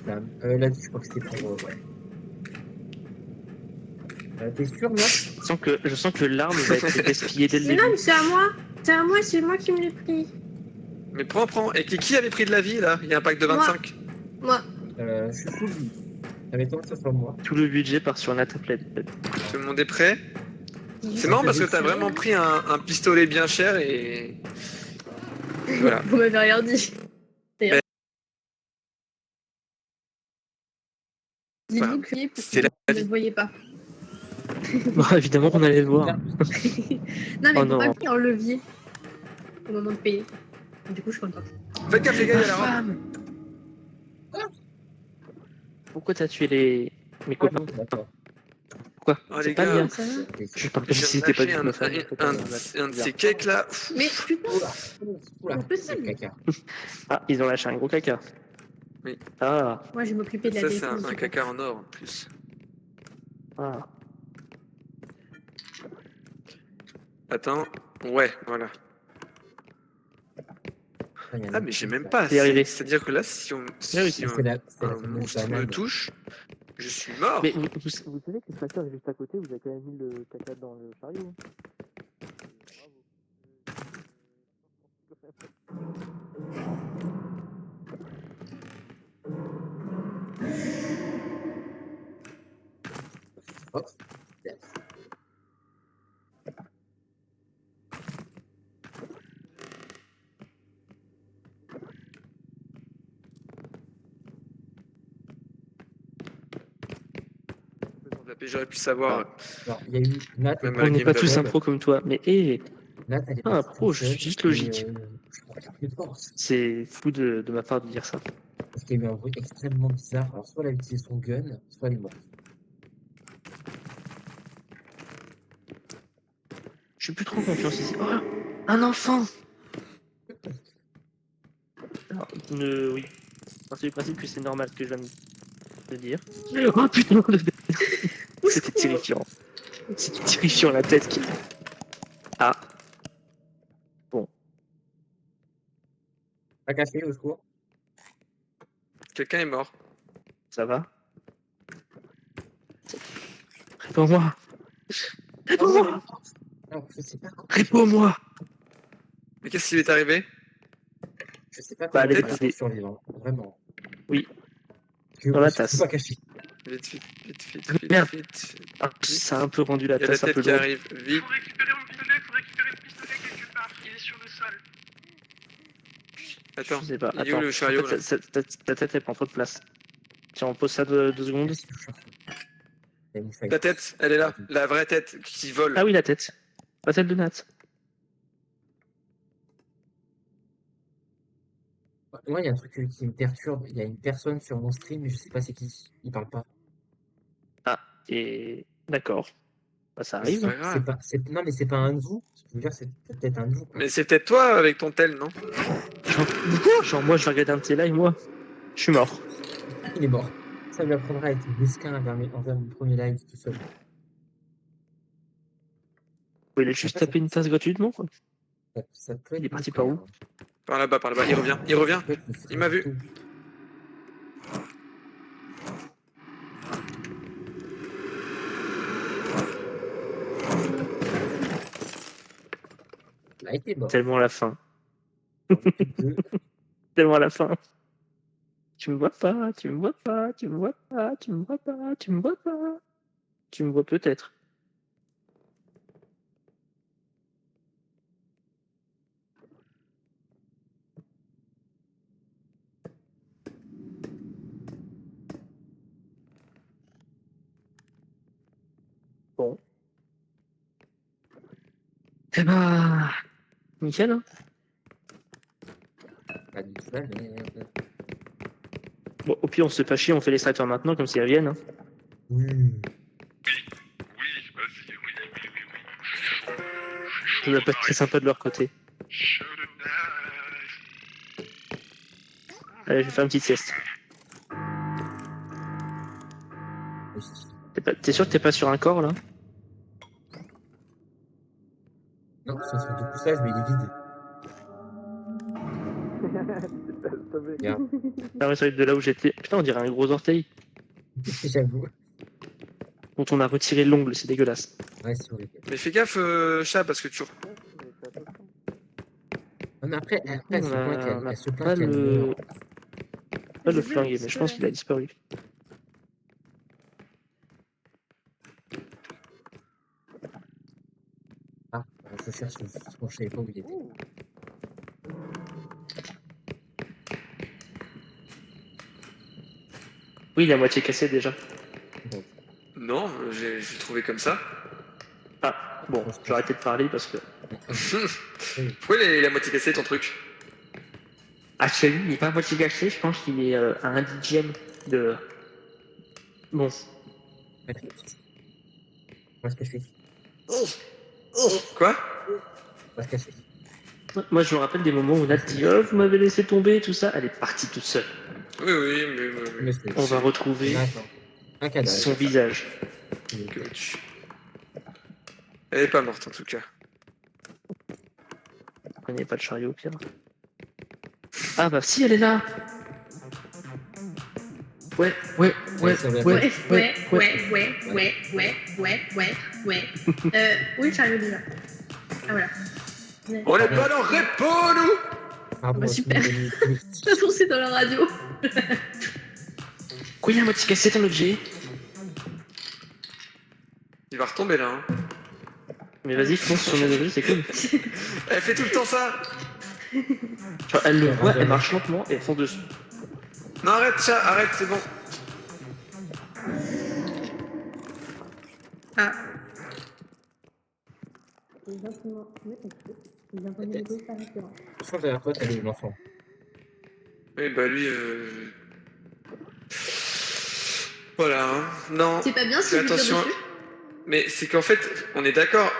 La vie, je crois que c'était pour. Ouais. T'es sûr, là? je sens que l'arme va être gaspillée dès le Mais non, début. mais c'est à moi. C'est à moi, c'est moi qui me l'ai pris. Mais prends. Et qui avait pris de la vie là? Il y a un pack de 25. Moi. Je suis full vie. J'avais tendance que ce soit moi. Tout le budget part sur Nataplet. Tout le monde est prêt? C'est marrant parce que t'as vraiment pris un pistolet bien cher et. Voilà. Vous m'avez rien dit. D'ailleurs. Dis-vous que C'est la vous ne vie. le voyez pas. Bon, évidemment qu'on allait le voir. Non, mais Oh faut non. pas appuyer en levier au moment de payer. Du coup, je compte pas. Faites gaffe les gars, il y a la robe. Pourquoi t'as tué les... Mes copains. bon, d'accord. Quoi? Oh, C'est les pas gars. bien. Ok. Je parle comme J'ai si c'était pas du lâché tout ma famille. un de ces cakes là. Mais putain, Oula, oula, C'est c'est le possible. caca. Ah, ils ont lâché un gros caca. Oui. Ah, moi je vais m'occuper de la Ça, c'est défense un du caca groupe. en or en plus. ah. Attends. Ouais, voilà. Ah, il y en a Ah, un mais j'ai qui- même pas C'est arrivé. assez. C'est-à-dire que là, si oui, si C'est la un fameuse monstre me banane. touche, je suis mort. Mais vous savez que le tracteur est juste à côté, vous avez quand même mis le caca dans le chariot. Oh, yes. J'aurais pu savoir, Alors, il y a eu Nat, même à On la n'est game pas tous un d'avant. pro comme toi, mais hé, Nat, elle est pas un partie pro, toute je suis seule, juste et, logique. je crois qu'il y a plus de force. C'est fou de ma part de dire ça. Parce qu'il y a eu un bruit extrêmement bizarre. Alors, soit elle a utilisé son gun, soit elle est morte. Je suis plus trop confiance ici. Oh, un enfant. Alors, oui. C'est le principe que c'est normal ce que je viens de dire. Oh putain c'était terrifiant. C'était terrifiant la tête qui... Ah, Pas caché, au secours. Quelqu'un est mort. ça va. Réponds-moi. Réponds-moi. Alors, je sais pas comment. Réponds-moi. Mais qu'est-ce qui lui est arrivé? Je sais pas Bah, comment elle est faire découpée. pour survivre. Vraiment. Oui. Parce que Dans la je tasse. suis pas caché. Vite, vite, vite, vite, Merde. vite. Ah, ça a un peu rendu la Il y a la tasse un tête peu qui lourde. arrive. Vite. Faut récupérer mon pistolet, faut récupérer le pistolet quelque part. Il est sur le sol. Attends. Je sais pas. Il est où Attends. le chariot En là fait, ta tête elle prend trop de place. Tiens, on pose ça 2 secondes. Merci, le chariot. Il y a une faille. La tête, elle est là. La vraie tête qui vole. Ah oui, la tête. La tête de Nat. Moi, il y a un truc qui me perturbe. Il y a une personne sur mon stream, mais je sais pas c'est qui. Il parle pas. Ah, et d'accord. Bah, ça Mais c'est arrive. pas C'est grave. pas, non, mais c'est pas un de vous. Je veux dire, c'est peut-être un de vous. Quoi. Mais c'est peut-être toi avec ton tel, non? Genre, moi, je vais regarder un de tes lives, moi. Je suis mort. Il est mort. Ça lui apprendra à être mesquin envers mon premier live tout seul. Il a juste tapé une tasse gratuitement, quoi. Ça peut être Il est parti le par frère, où? hein. Par là-bas, par là-bas. Il revient, il revient. Ça peut être le frère Il m'a du vu. tout. Il a été mort. Tellement la fin. Deux. Tellement la fin. Tu me vois pas, tu me vois pas, tu me vois pas, tu me vois pas, tu me vois pas. Tu me vois peut-être. Bon. Eh ben... Nickel, hein. Pas du tout la merde. Bon, au pire, on se fait pas chier, on fait les strateurs maintenant, comme si elles viennent. Hein. Oui. Oui, vas-y, oui. Ça doit pas être très sympa de leur côté. Chaud de neige. Allez, je vais faire une petite sieste. T'es sûr que t'es pas sur un corps, là? Non, ça se fait du poussage, mais il est vide. Bien. Ah ouais, ça va être de là où j'étais. Putain, on dirait un gros orteil J'avoue. dont on a retiré l'ongle, c'est dégueulasse. Ouais, c'est horrible. Mais fais gaffe, chat, parce que tu. Non, mais après, On elle se a- plaint on qu'elle a elle se plaint pas qu'elle le... meurt. Pas le flingue, mais je pense qu'il a disparu. Ah, je cherche je savais pas où il était. Oui, il est à moitié cassé déjà. Bon, Non, j'ai trouvé comme ça. Ah, bon, je vais arrêter de parler parce que... Pourquoi il a moitié cassé ton truc? Ah, celui, il est pas à moitié cassé, je pense qu'il est à un dixième de... Bon, Patrick, on va se cacher. Quoi? On va se cacher. Moi, je me rappelle des moments où Nat dit oh, vous m'avez laissé tomber, tout ça. Elle est partie toute seule. Oui, mais Mais c'est On va retrouver un cadavre. son visage. que veux-tu? Elle est pas morte en tout cas. Il n'y a pas de chariot au pire. Ah bah si, elle est là. Ouais. Ouais. Oui, j'arrive déjà. Ah voilà. On est pas dans Repo, nous! Pardon, Bah, super. je me Pas forcé dans la radio. Quoi, il y a un moitié cassé ton objet. Il va retomber là. Hein. Mais vas-y, fonce sur mes objets, c'est cool. Elle fait tout le temps ça! Genre, elle le voit, elle marche lentement et elle fonce dessus. Non, arrête, chat, arrête, c'est bon. Ah. Je crois que derrière toi, t'as des enfants. Oui, bah lui, voilà, hein. Non. C'est pas bien si Fais je tire attention. dessus. Mais c'est qu'en fait, on est d'accord,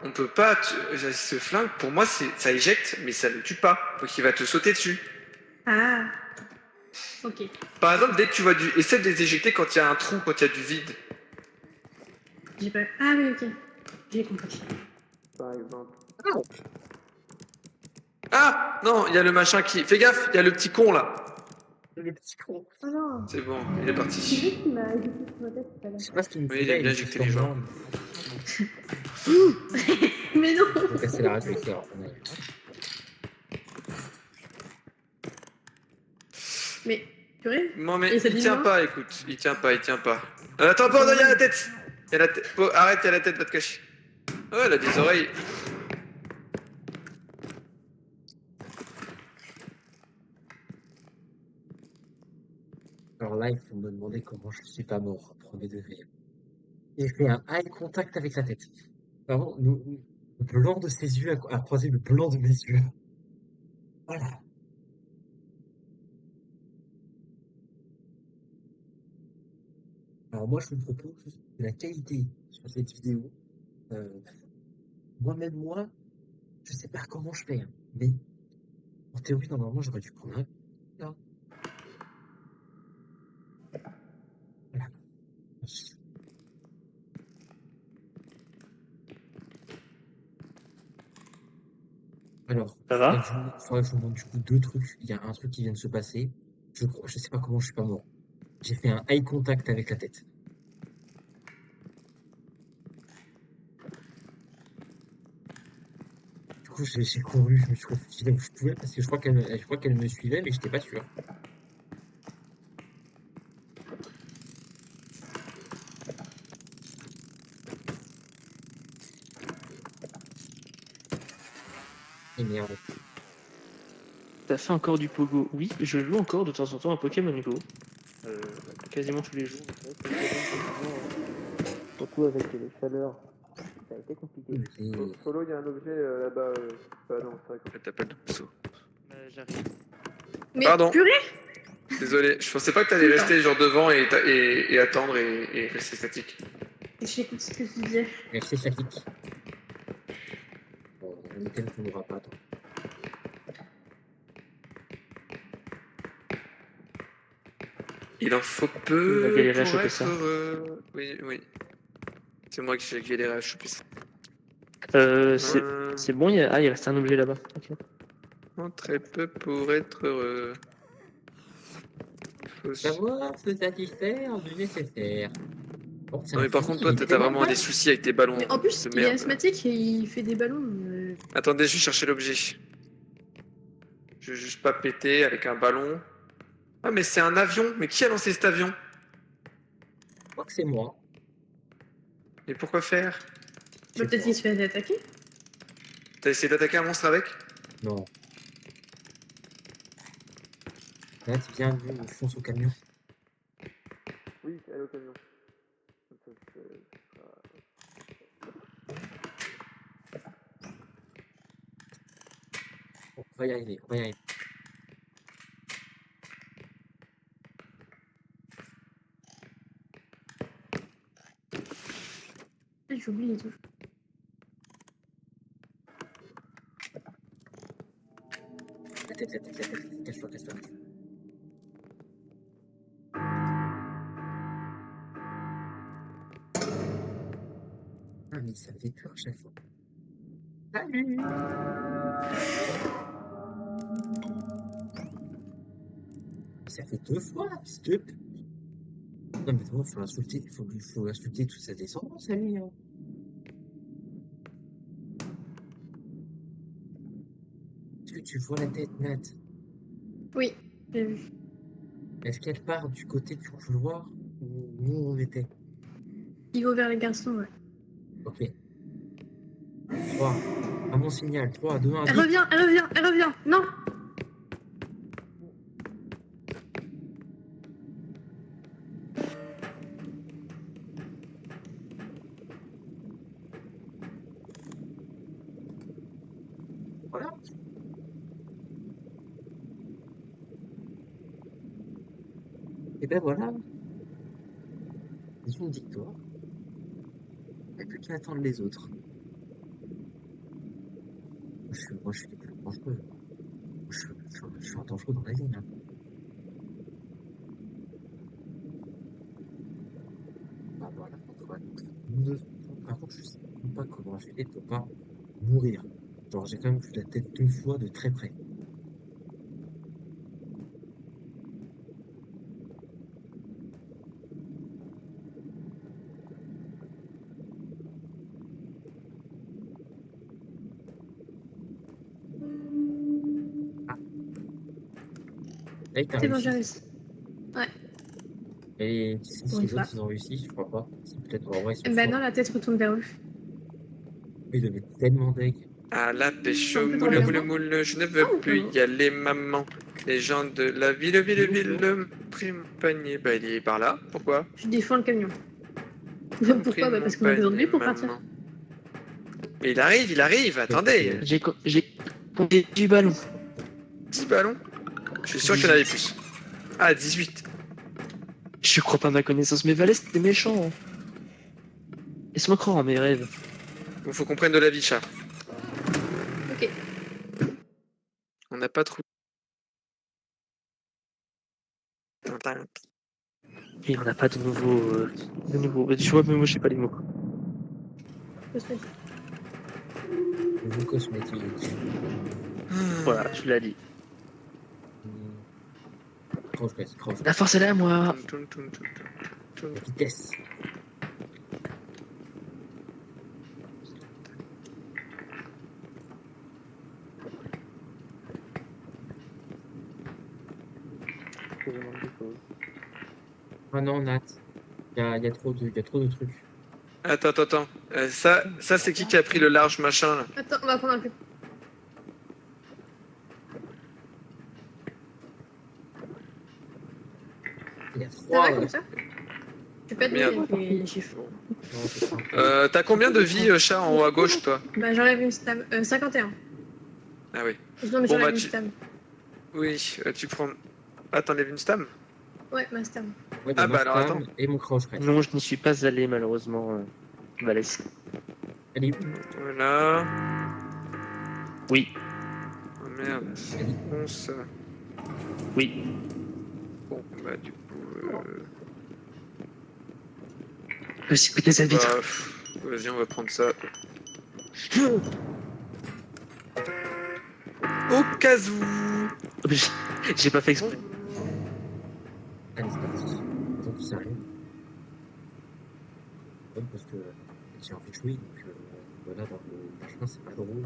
on peut pas. Ce flingue, pour moi, ça éjecte, mais ça ne tue pas. Donc il va te sauter dessus. Ah. Ok. Par exemple, dès que tu vois du. Essaie de les éjecter quand il y a un trou, quand il y a du vide. J'ai pas. Ah oui, ok. J'ai compris. Par exemple. Ah non, il y a le machin qui. Fais gaffe, il y a le petit con là. Le petit con. Oh non. C'est bon, il est C'est parti. juste qui m'a éjecté sur ma tête tout à l'heure. Je sais pas ce qu'il nous Oui, fait il aime là, bien est éjecter sur les gens. moi. Mais non. Faut casser la radio ici, alors. Mais, purée. Non mais Et ça il dit tient non pas, écoute, il tient pas. Attends, pardon, il y a la tête. Il y a la tête. Oh, arrête, il y a la tête, va te cacher. Oh, elle a des oreilles. Alors là, il faut me demander comment je suis pas mort, premier degré. J'ai fait un eye contact avec la tête. Vraiment, le blanc de ses yeux a croisé le blanc de mes yeux. Voilà. Alors moi, je vous propose que la qualité sur cette vidéo, moi, je sais pas comment je fais, hein, mais en théorie, normalement, j'aurais dû prendre un. Là. Voilà. Alors, Ça va? faudrait que je vous montre du coup deux trucs. Il y a un truc qui vient de se passer. Je sais pas comment je suis pas mort. J'ai fait un eye contact avec la tête. Du coup, j'ai couru, je me suis refoulé où je pouvais parce que je crois qu'elle me suivait, mais j'étais pas sûr. Et merde. T'as fait encore du pogo? Oui, je joue encore de temps en temps à Pokémon Go. Quasiment tous les jours. Surtout avec les chaleurs. Ça a été compliqué. Et- Solo, il y a un objet là-bas. Ah non, c'est vrai que... T'as pas de saut. J'arrive. Mais Pardon. purée. Désolé, je pensais pas que t'allais rester genre devant et attendre et rester statique. J'écoute ce que tu disais. Merci, Shakik. Bon, le thème qu'on n'aura pas, attends. Il en faut Il peu va galérer à pour choper être ça. heureux. Oui. C'est moi qui j'ai galéré à choper ça. C'est bon, il reste un objet là-bas. Ok. Très peu pour être heureux. Savoir se satisfaire du nécessaire. Bon, c'est Non un mais par fusil contre toi qui est t'as vraiment vraiment des soucis avec tes ballons Mais en plus, de il est merde. asthmatique et il fait des ballons. Attendez, je vais chercher l'objet. Je vais juste pas péter avec un ballon. Ah mais c'est un avion. Mais qui a lancé cet avion? Je crois que c'est moi. Et pourquoi faire? Je sais Peut-être pas. qu'il se fait attaquer. T'as essayé d'attaquer un monstre avec? Non. Là, tu viens, on fonce au camion. Oui, à l'occasion. Bon, on va y arriver, on va y arriver. J'oublie tout. Cache-toi, cache-toi. Ah, mais ça me fait peur à chaque fois. Salut! Ça fait 2 fois, s'il te plaît. Non, mais vraiment, faut insulter, faut insulter toute sa descendance, lui, hein. Est-ce que tu vois la tête, Nat? Oui, j'ai vu. Est-ce qu'elle part du côté du couloir où nous on était? Il va vers les garçons, ouais. Ok. 3. À mon signal. 3, 2, 1, Elle vite! revient, elle revient, elle revient. Non. Voilà. Et ben voilà. Ils ont une victoire. Il n'y a plus qu'à attendre les autres. Moi, je suis des plus dangereux. Je suis un dangereux dans la vie, là. Ah, voilà. Par contre, je sais même pas comment j'ai fait pour pas mourir. Genre, j'ai quand même vu la tête 2 fois de très près. Ah, là, t'as C'est bon, j'ai réussi. réussi. Ouais, Et pour si une les autres, fois. ils ont réussi, je crois pas. C'est peut-être, en vrai, ils sont Ben non, forts. la tête retourne vers eux. Ils devaient être tellement deg. À la pêche Un au peu moule, moule, d'engagement. moule, je ne veux Ah, plus y aller, maman. Les gens de la ville, me pris mon panier. Bah, il est par là. Pourquoi? je défends le camion. Ils ont pris Pourquoi? Bah mon parce qu'on a besoin de lui panier, pour partir. maman. Mais il arrive, attendez. J'ai compté 10 ballons. 10 ballons? Je suis sûr qu'il y en avait plus. Ah, 18. Je crois pas à ma connaissance, mais Valais c'était méchant. Laisse-moi croire à mes rêves. Bon, faut qu'on prenne de la vie, chat. Ok. On n'a pas trouvé. Tintin. Et on n'a pas de nouveau. De nouveau. Tu vois, mais moi je sais pas les mots. Cosmétique. Nouveau cosmétique. Voilà, tu l'as dit. Croche. La force elle est à moi. Toun, toun, toun, toun, toun. La vitesse. Ah non, Nat. Il y a trop de trucs. Attends. Ça c'est qui a pris le large machin là? Attends, on va prendre un peu. Il y a Ça 3. va comme ça? Je vais pas Merde. donner les chiffres. Non, c'est pas. T'as combien de vie, chat, en haut à gauche, toi? Bah j'enlève une stab. 51. Ah oui. Non mais Bon, j'enlève bah, une tu- stab. Oui, tu prends. Ah, t'enlèves une stam? Ouais, ma stab. Ouais, Ah, ma bah, alors, stam attends. et mon croche reste. Non, je n'y suis pas allé malheureusement. Valais. Elle est où? Voilà. Oui, Oh merde. Elle est Bon, ça. oui. Bon, bah, du coup. Je peux écouter cette vitre. Bah, vas-y, on va prendre ça. Au cas où. J'ai pas fait exprès. Allez, c'est parti. Donc, ça arrive. Ouais, parce que j'ai envie de jouer, donc voilà, dans le machin, c'est pas drôle.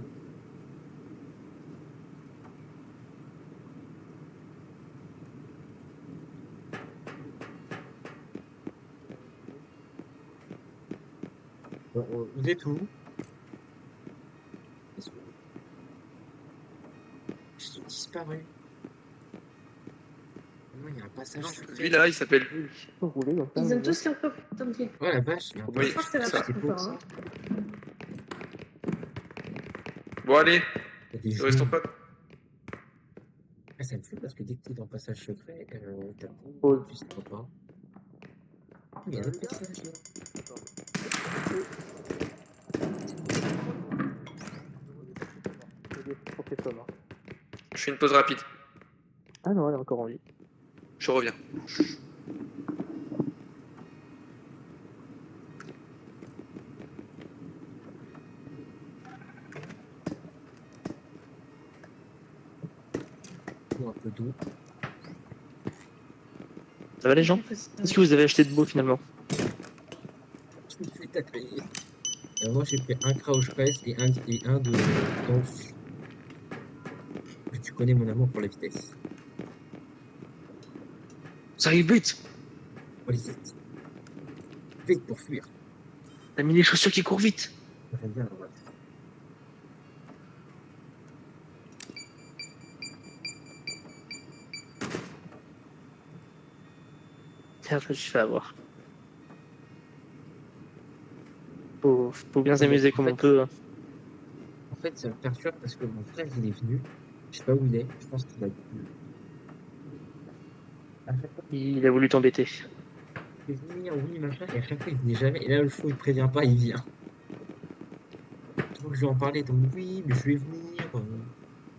Bon, vous êtes où? Parce que j'ai disparu. Non, il y a un passage secret. Lui là, il s'appelle. Ils ont tous leur propre identité. Ouais, la vache, il y a un Je Oui, crois que ça va ça. pas trop fort. Hein. Bon, allez, Il y a des jeux. restons pas. Ah, ça me fait parce que dès que t'es dans le passage secret, t'as beau, tu sais pas. Il y a d'autres personnages là. Je fais une pause rapide. Ah non, elle est encore en vie. Je reviens. Ou un peu d'eau. Ça va les gens? Qu'est-ce que vous avez acheté de beau finalement? Je me suis tapé. Moi, j'ai pris un Crouch Press et un de danse. Tu connais mon amour pour la vitesse. Ça arrive vite! Pour les vite. Vite pour fuir. T'as mis les chaussures qui courent vite! J'aime bien la droite. Tiens, je me suis fait avoir. Faut bien s'amuser comme on peut. Hein. En fait, ça me perturbe parce que mon frère, il est venu. Je sais pas où il est. Je pense qu'il a. À chaque fois, Il a voulu t'embêter. il veut venir, oui, machin, et à chaque fois, il venait jamais. Et là, le show, il prévient pas, il vient. Donc, je lui en parlais, donc oui, mais je vais venir.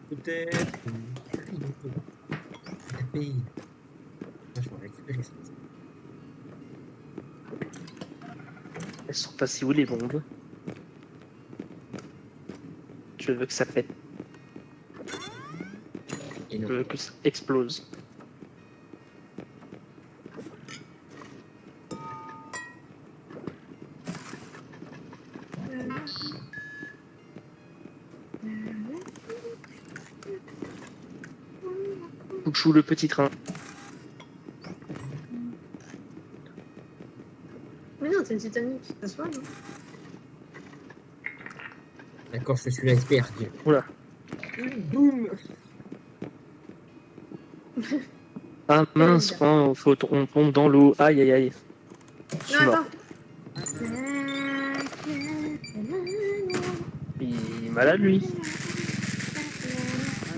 Peut-être. Oui, donc, je vais taper. Moi, je vais récupérer ça. Elles sont passées où les bombes? Je veux que ça pète. Et Je non. veux que ça explose. Chouchou le petit train. Mais non, c'est le Titanic, ça se voit, non? D'accord, je suis l'iceberg. Oula. Boum. Ah mince, oh, on tombe dans l'eau. Aïe aïe aïe. Je suis Non, mort. attends. Il est malade lui.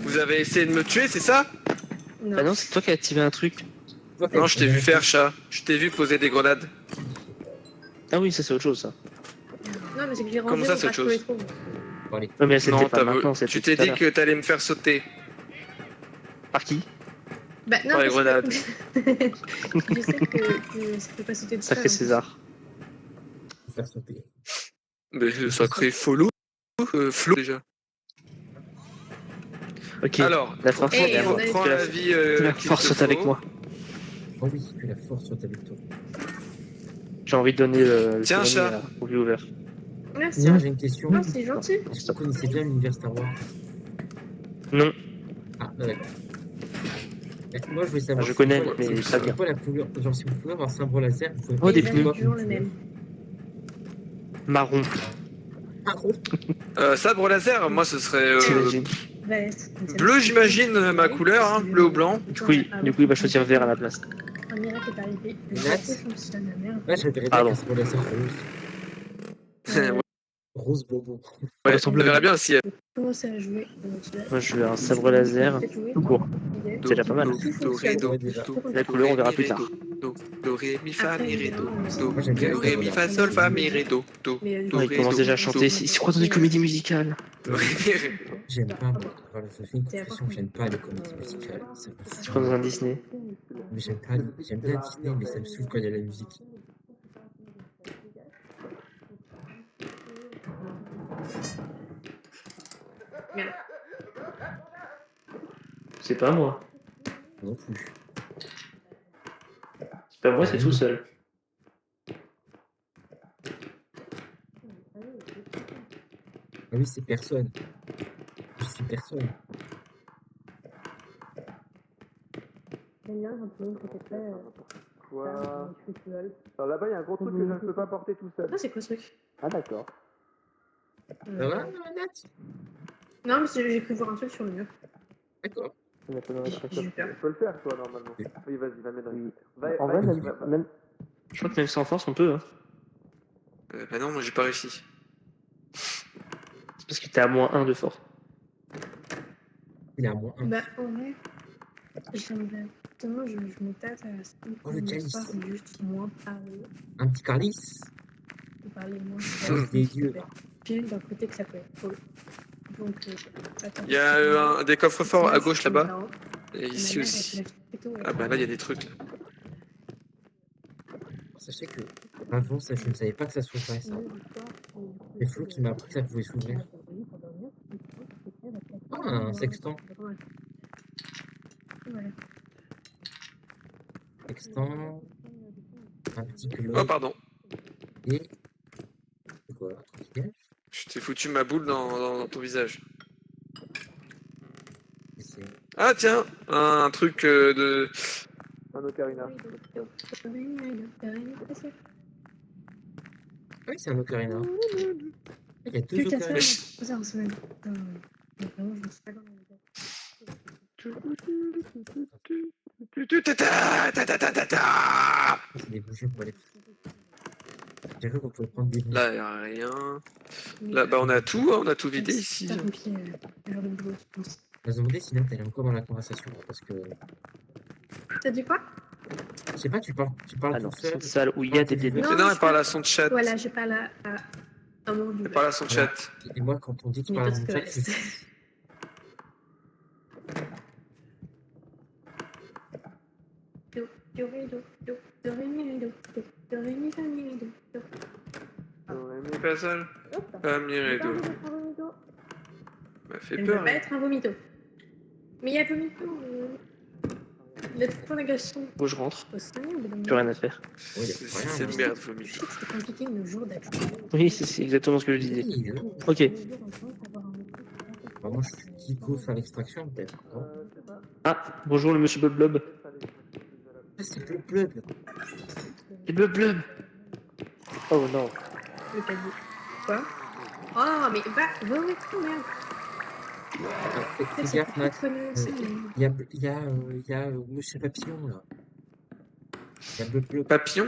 Vous avez essayé de me tuer, c'est ça? Non. Ah non, c'est toi qui as activé un truc. Non, je t'ai vu faire, chat. Je t'ai vu poser des grenades. Ah oui, ça c'est autre chose ça. Non, mais c'est que j'ai rangé Comment ça, pour c'est pas autre trouver chose trop. Bon, allez. Ouais, mais c'était Non, pas maintenant, c'était tu t'es tout à dit l'heure. que t'allais me faire sauter. Par qui? Bah non, Par les parce grenades. que... je sais que ça peut pas sauter tout Sacré seul, en plus. César. Faut faire sauter. Mais sacré follow. Flo déjà. Ok. Alors, La force, Eh, prends, on a- prends que la- la vie que la qu'il force te soit avec faut. moi. Oh oui, que la force soit avec toi. J'ai envie de donner le Tiens, souvenir chat. au viewer. Merci. Tiens, j'ai une question. Non, c'est gentil. Est-ce que vous connaissez bien l'univers Star Wars? Non, Ah, non, d'accord. Moi, je voulais savoir. je connais, c'est quoi, mais c'est pas bien. quoi la couleur? Genre, si vous pouvez avoir un sabre laser, vous pouvez Oh, des Et pneus. il a toujours le même. Marron, Ah, oh, Sabre laser, moi ce serait t'imagines. bleu, j'imagine, ma couleur, hein, bleu ou blanc. Du coup, il va choisir vert à la place. Un miracle est arrivé. Le Nat. château fonctionne, la merde. là, j'aimerais bien Pardon. qu'un sabre laser rose. Ouais, Rose bonbon. Ça je ressemble à- verrais bien si. Commencer à jouer. Moi, je veux un sabre laser tout court. C'est déjà pas mal. Do, ré, do, Ouais, déjà. do, La do, couleur, on ré, verra mi, plus ré, tard. do, ré, mi, fa, mi, ré, do, do, Moi, j'aime bien do, le ré, mi, fa, sol, fa, mi, ré, do, do, do, Ouais, il ré, commence do, déjà à do, chanter. Il se croit dans des comédies musicales. do, ré, mi, ré. J'aime pas, moi. Voilà, ça fait une confession, j'aime pas les comédies musicales. Ça me Il se saoule. croit dans un Disney. Mais j'aime bien Disney, mais ça me saoule quand il y a la musique. C'est pas moi. Non plus. C'est pas moi, c'est tout seul. Ah oui, c'est personne. Je suis personne. Quoi? Alors là-bas, il y a un gros truc que je ne peux pas porter tout seul. Ah, c'est quoi ce truc? Ah d'accord. Ça va, Nat? Non, mais j'ai cru voir un truc sur le mur. D'accord. Tu mets ça dans la J'ai trace. eu peur. Tu peux le faire, toi, normalement. Oui, vas-y, va mettre dans le... En vrai, même... Je crois que même sans force, on peut. Hein. Bah non, moi j'ai pas réussi. C'est parce que t'es à -1 de force. Il est à moins 1. Bah, en vrai, exactement, je me tâte à ce Oh, le calice. juste moins parler. Un petit calice. Parler moins. Avec des yeux. pile d'un côté que ça peut être faux. Donc, attends. Il y a des coffres forts à gauche là-bas. Et ici aussi. Ah bah là, il y a des trucs. Là. Sachez que avant ça, je ne savais pas que ça s'ouvrait ça. C'est Flo qui m'a appris que ça pouvait s'ouvrir. Ah, un sextant. Voilà. Sextant. Un petit Oh, pilote. pardon. Et. C'est quoi? Coquillage. Je t'ai foutu ma boule dans ton visage. Et c'est- Ah tiens, un truc de... Un ocarina. Ah oui, c'est un ocarina. Il y a deux Putain, ça, ocarina. ça en semaine. Vraiment, je me suis pas dans C'est des bougies pour aller. J'ai cru qu'on pouvait prendre des bougies. Là, il n'y a rien. Là, bah on a tout, hein, on a tout vidé ici. T'as rempli le genre de boulot, je pense. On va se demander si Nat elle est encore dans la conversation. Parce que. T'as dit quoi? Je sais pas, tu parles Ah non, tout c'est seul. une salle où il y a des débuts. Non, Mais non, je elle parle parle- à son chat. Voilà, je parle à un mot du Elle parle à son chat. Et moi, quand on dit qu'il mais parle pas à ce mon que chat, reste. Do, do, ré, do, do, do, ré, mi, ré, do, do, do, ré, mi, fa, mi, ré, do, do. Pas seul. Pas Miredo. M'a fait Elle ne peur. veut pas hein. être un vomito. Mais il y a vomito. Il a tout le temps l'agression. Où je rentre, Au sein, au bout d'un plus rien moment. à faire. Ouais, y a C'est rien, c'est hein. une merde, Je vomi. sais que c'était compliqué le jour d'accès. Oui, c'est exactement ce que je disais. Oui, Ok. bah, moi, je suis Kiko faire l'extraction, peut-être. Non Ah, bonjour le monsieur Bob Blob. Ah, c'est le plug. Et Bob Blob. Oh non. Le palier. Quoi? Oh, mais va où est-ce que merde? Fais gaffe, Nat. Il y a Monsieur Papillon, là. Il y a Bleu. Papillon.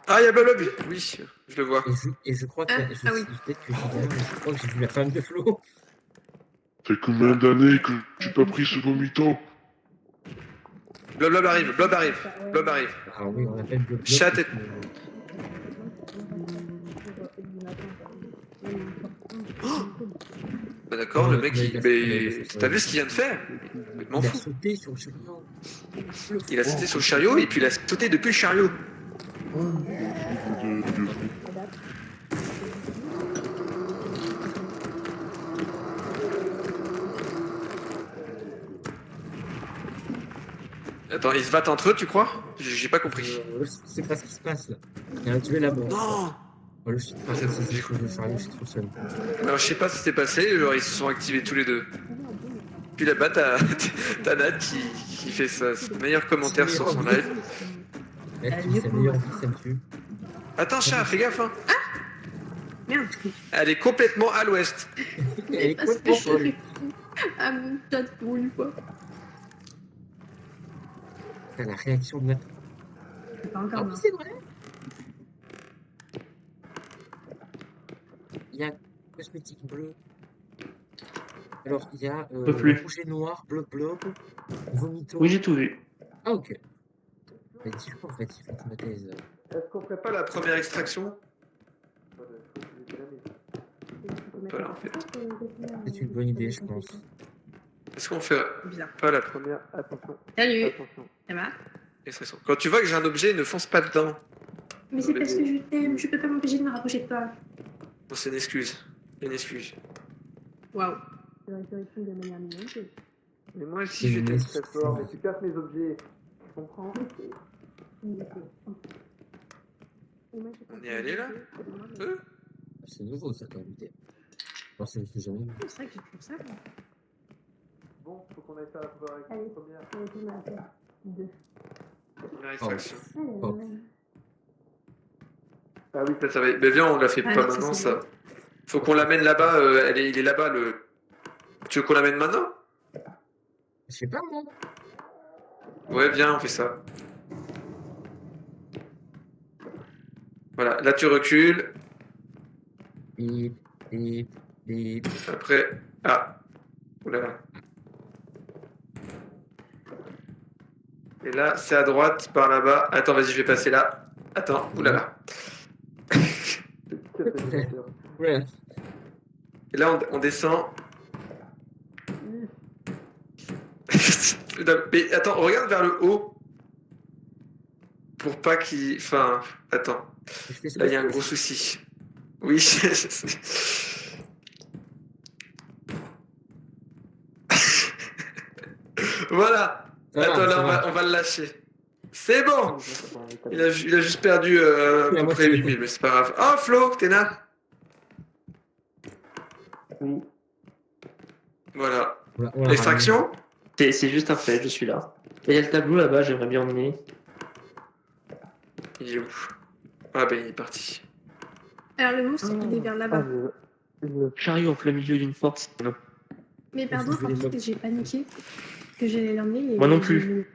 Ah, il y a Blob. Oui, je le vois. Et je crois que Ah oui. peut-être que j'ai bien, mais je crois que j'ai vu la femme de Flo. Ça fait combien d'années que j'ai pas pris ce vomito? Blob arrive, Blob arrive. Blob arrive. Ah oui, on appelle Bleu. Chat est- Bah d'accord, le mec, t'as vu ce qu'il vient de faire? Je m'en Il a fous. sauté sur le chariot. Il a sauté sur le chariot et puis il a sauté depuis le chariot. Attends, ils se battent entre eux, tu crois? J'ai pas compris. C'est pas ce qui se passe là. Il y a un tué là-bas. Non! Oh, le shit, par contre, c'est sur le chariot, je suis trop seul. Alors je sais pas ce qui s'est passé, genre ils se sont activés tous les deux. Puis là-bas t'as Nat qui fait sa meilleur commentaire sur son live. Elle dit sa meilleure vie, ça me tue. Attends chat, fais gaffe hein. Merde. Elle est complètement à l'ouest. Elle est Parce que complètement je folle. suis à mon chat pour une fois. Putain, la réaction de Nat. C'est pas Ah encore oui, mort. c'est vrai. Il y a cosmétique bleu. Alors, il y a Peu plus. rouge et noir, bleu, vomito. Oui, j'ai tout vu. Ah, ok. Mais dis quoi en fait, il faut que ma thèse. Est-ce qu'on ferait Pas la première extraction. Voilà, en fait. C'est une bonne idée, je pense. Est-ce qu'on fait Bizarre. pas la première? Attention. Salut. Attention. Ça va? extraction? Quand tu vois que j'ai un objet, ne fonce pas dedans. Mais c'est parce que je t'aime. Je peux pas m'empêcher de me rapprocher de toi. Non, c'est une excuse. Une excuse. Waouh. Mais moi C'est une Très fort, mais tu casses mes objets. Tu comprends? On est allé là? C'est nouveau ça comme idée. Je pense que je jamais vu. C'est vrai que j'ai toujours ça. moi. Bon, faut qu'on aille faire la première. Allez. Première extraction. Oh. Ah oui, Ça va être... Mais viens, on la fait Ah, pas non, ça, maintenant c'est ça. Faut qu'on l'amène là-bas, il est là-bas le. Tu veux qu'on l'amène maintenant? Je sais pas moi. Ouais, viens, on fait ça. Voilà, là tu recules. Bip, bip, bip. Après. Ah. Oulala. Et là, c'est à droite, par là-bas. Attends, vas-y, je vais passer là. Attends, oulala. Ouais. Et là, on descend. Non, mais attends, regarde vers le haut. Pour pas qu'il... Enfin, attends. Je fais ça. Là, il y a un gros souci. Oui, je sais. Voilà. Attends, là, on va le lâcher. C'est bon. Il a juste perdu à peu près 8000, mais c'est pas grave. Oh, Flo, t'es là. Oui. Voilà. On l'a Extraction. C'est juste un fait, je suis là. Et il y a le tableau là-bas, j'aimerais bien emmener. Il est où? Ah ben, il est parti. Alors le monstre, il est vers là-bas. J'arrive en plein milieu d'une force. Non. Mais pardon, en fait, j'ai paniqué que j'allais l'emmener. Moi non plus.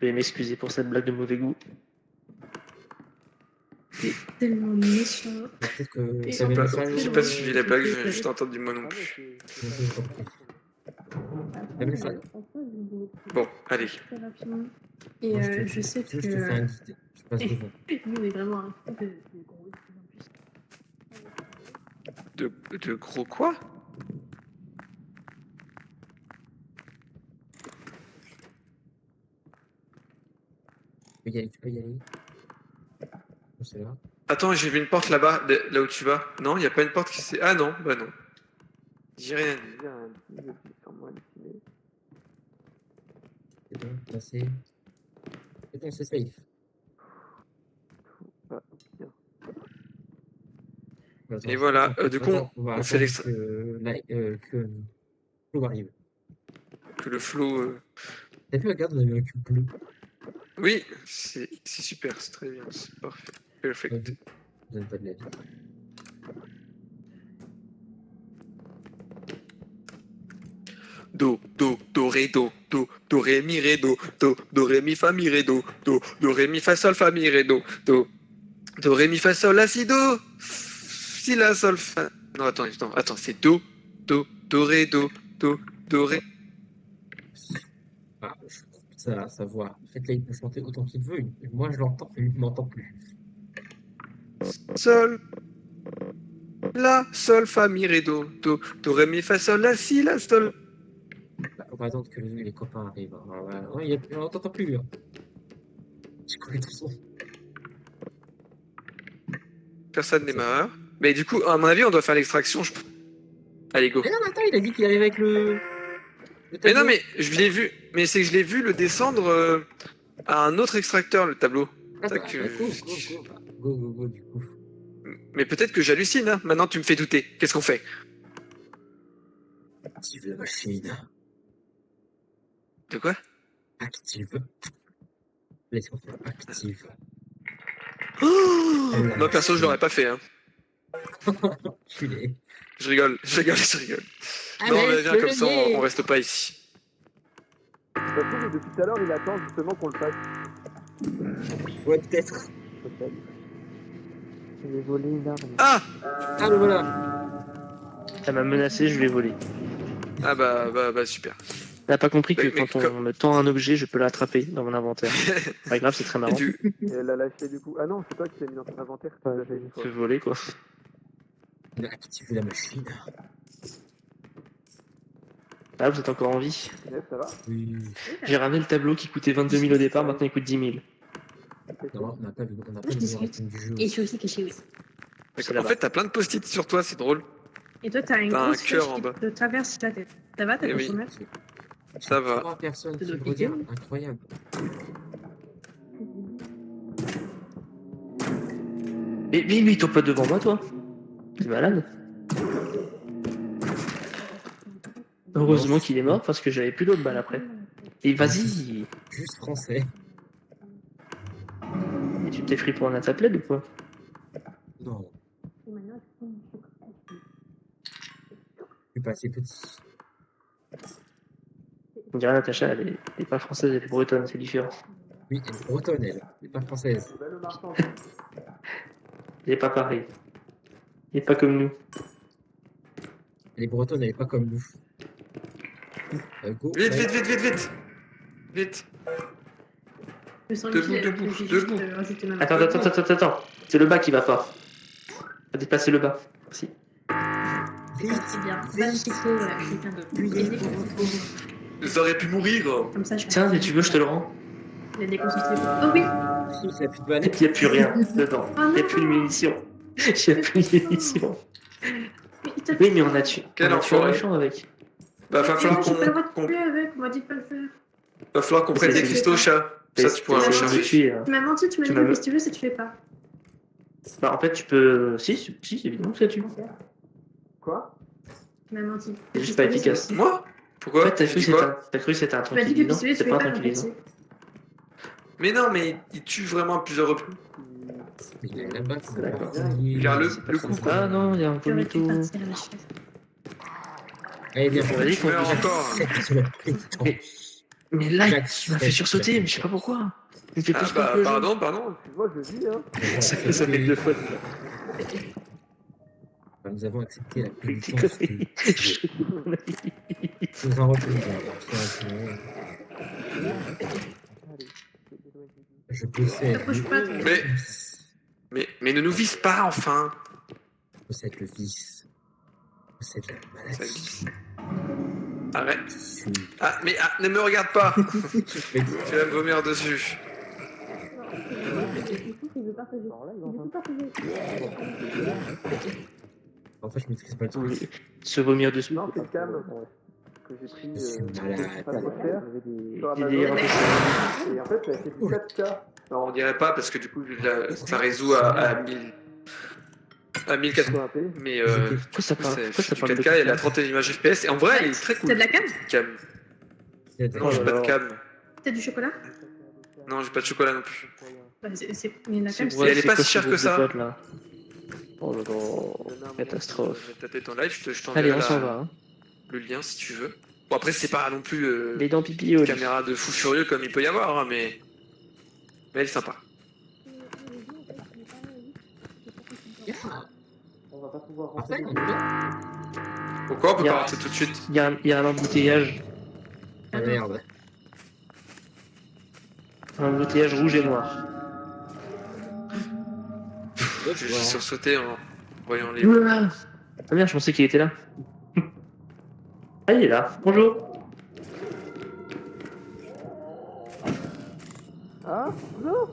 Veuillez m'excuser pour cette blague de mauvais goût. C'est tellement méchant. Peut-être que Et ça avait en fait, une J'ai pas suivi la blague, j'ai juste entendu moi non plus. Bon, allez. Très rapidement. Et je sais que... Je te fais un guide. Je passe devant. Nous, on est vraiment un peu de gros de plus en plus. De gros quoi? Tu peux y aller. C'est là. Attends, j'ai vu une porte là-bas, là où tu vas. Non, il n'y a pas une porte qui s'est... Ah non, bah non. J'ai rien dit. C'est bon, passé. C'est bon, c'est safe. Et voilà, du coup, on fait l'extra... que Flo arrive. Que le flow... T'as vu, regarde, on a eu un cube bleu. Oui, c'est super, c'est très bien, c'est parfait. Perfect. Je donne pas de la vie. Do, ré, mi, ré, do, ré, mi, fa, mi, ré, do, ré, mi, fa, sol, fa, mi, ré, do, ré, mi, fa, sol, la, si, do, si, la, sol, fa. Non, attends, c'est do, ré, do, ré. Ah, je coupe sa voix. En fait, là, il peut chanter autant qu'il veut. Moi, je l'entends, mais lui ne m'entend plus. Sol, la, sol, fa, mi, ré, do, ré, mi, fa, sol, la, si, la, sol. Bah, faut pas attendre que les copains arrivent. Hein. Ouais, on n'entend plus, lui. Hein. J'ai coupé tout son. Personne n'est mort. Mais du coup, à mon avis, on doit faire l'extraction. Allez, go. Mais non, mais attends, il a dit qu'il arrive avec le Mais non, mais je l'ai vu. Mais c'est que je l'ai vu le descendre à un autre extracteur, le tableau. Ah, Ça bah, que- go, du coup. Mais peut-être que j'hallucine. Hein. Maintenant, tu me fais douter. Qu'est-ce qu'on fait? Active la machine. De quoi? Active. Laisse-moi faire active. Oh non, perso, je l'aurais pas fait. Hein. Culé. Je rigole. Non, mais viens, comme ça, on reste pas ici. Ça se trouve, depuis tout à l'heure, il attend justement qu'on le fasse. Ouais, peut-être. Peut-être. Je vais voler une arme. Ah! Ah, le voilà. Ça m'a menacé, je vais voler. Ah bah super. T'as pas compris que Mais quand on me tend un objet, je peux l'attraper dans mon inventaire. Pas grave, c'est très Et marrant. Et elle l'a lâché du coup. Ah non, c'est toi qui l'as mis dans ton inventaire. Tu l'as fait une Je fois. peux voler quoi. Il a activé la machine. Ah, vous êtes encore en vie. Ouais, ça va. Oui. J'ai ramené le tableau qui coûtait 22 000 au départ, maintenant il coûte 10 000. Non, on n'a pas le je dis meilleur item du jeu. Et je suis aussi caché, oui. C'est En là-bas. fait, t'as plein de post-it sur toi, c'est drôle. Et toi, t'as une T'as un grosse cœur flèche en qui bas. te traverse la tête. Ça va, t'as Eh ton oui. chômage? Ça va. 3 personnes qui doit me piquer. regardent. Incroyable. Mais il tombe pas devant moi, toi. T'es malade. Heureusement qu'il est mort parce que j'avais plus d'autres balles après. Et vas-y. Juste français. Et tu t'es pris pour un attapled ou quoi? Non, je suis pas assez petit. On dirait Natacha, elle est pas française, elle est bretonne, c'est différent. Oui, elle est bretonne, elle n'est pas française. Le marchand. Elle est pas pareil. Elle est pas comme nous. Elle est bretonne, elle est pas comme nous. Go. Vite, Ouais. vite. Je sens Debout, qu'il debout, j'ai debout. juste rajouté ma Attends. C'est le bas qui va pas. T'as dépassé le bas. Merci. Vite, C'est bien. vite. Va me fixer quelqu'un d'autre. Il y a des consultés. Vous auriez pu mourir. Comme ça, je Tiens, si tu veux, je te le rends. Il y a des consultés. Oh oui. Il a plus de balai. Il n'y a plus rien dedans. Oh Il n'y a non. plus de munitions. Il n'y a plus de munitions. Mais il t'a Oui, mais on a tué. Quel on a tué un enfoiré. méchant avec. Bah, va falloir J'ai pas le droit de qu'on tuer avec. On m'a dit de pas le faire. va falloir qu'on prenne C'est- des cristaux, chat. Ça, tu pourras c'est- recharger. tuer, hein. Tu m'as menti, tu m'as Tu dit m'as- que si tu veux, ça tu fais pas. Bah, en fait, tu peux. Si, évidemment que ça tue. Quoi? Tu m'as menti. C'est juste pas efficace. Moi En Pourquoi fait, t'as J'ai cru dit que quoi c'était un Tu m'as dit que le tranquillisant. pistolet, tu C'est fais pas pas un le tranquillisant. petit. Mais non, mais il tue vraiment à plusieurs reprises. Il est là-bas. D'accord. Regarde le coup, quoi. Ah non, il y a un J'aurais pu vomito. partir à la chaise. Allez, viens. Vas-y, Je meurs encore. Mais- Mais là, Jack, il m'a fait sursauter, mais je sais pas pourquoi. Il me fait Ah plus peur bah, que le jeu. pardon. Moi, je dis, hein. Ça fait 2 fois. Nous avons accepté la Oui, pénitence. Nous en revenons. Je possède. T'approches pas, toi. Mais ne nous vise pas, enfin. Je possède le vice. Je possède la Ça maladie. glisse. Arrête. Je suis- Ah, mais ne me regarde pas. Tu vas me vomir dessus. Il veut partager. Il veut partager. En fait, je maîtrise pas le truc. Oui. Se vomir dessus. Non, c'est calme. Que j'ai pris. Je suis malade. Pas trop cher. Sur Des Amazon. délires un peu ça. Et en fait, ça a été 4K. On dirait pas parce que du coup, ça résout à 1000. À 1004. Sur un P. Mais Pourquoi ça parle c'est Pourquoi ça du parle de 4K, elle a 31 images FPS. Et en vrai, elle est très cool. T'as de la cam? Cam. Non, j'ai Oh pas là de là. cam. T'as du chocolat? Non, j'ai pas de chocolat non plus. Bah, mais la cam, Et elle est c'est pas quoi si ce chère groupe que ça. de potes, là Oh là là. Catastrophe. Je vais taper ton live, je Allez, t'enverrai on s'en va. Hein. le lien si tu veux. Bon, après, c'est pas non plus Les dents pipi une au caméra de fou furieux comme il peut y avoir, hein, mais elle est sympa. On va pas pouvoir Parfait, rentrer. on est bien. Pourquoi on peut Y a- pas rentrer tout de suite? Il y a un embouteillage. Ah merde. Un embouteillage rouge et noir. Je vais juste sursauter en voyant les. Ah merde, je pensais qu'il était là. Ah, il est là. Bonjour. Ah, non.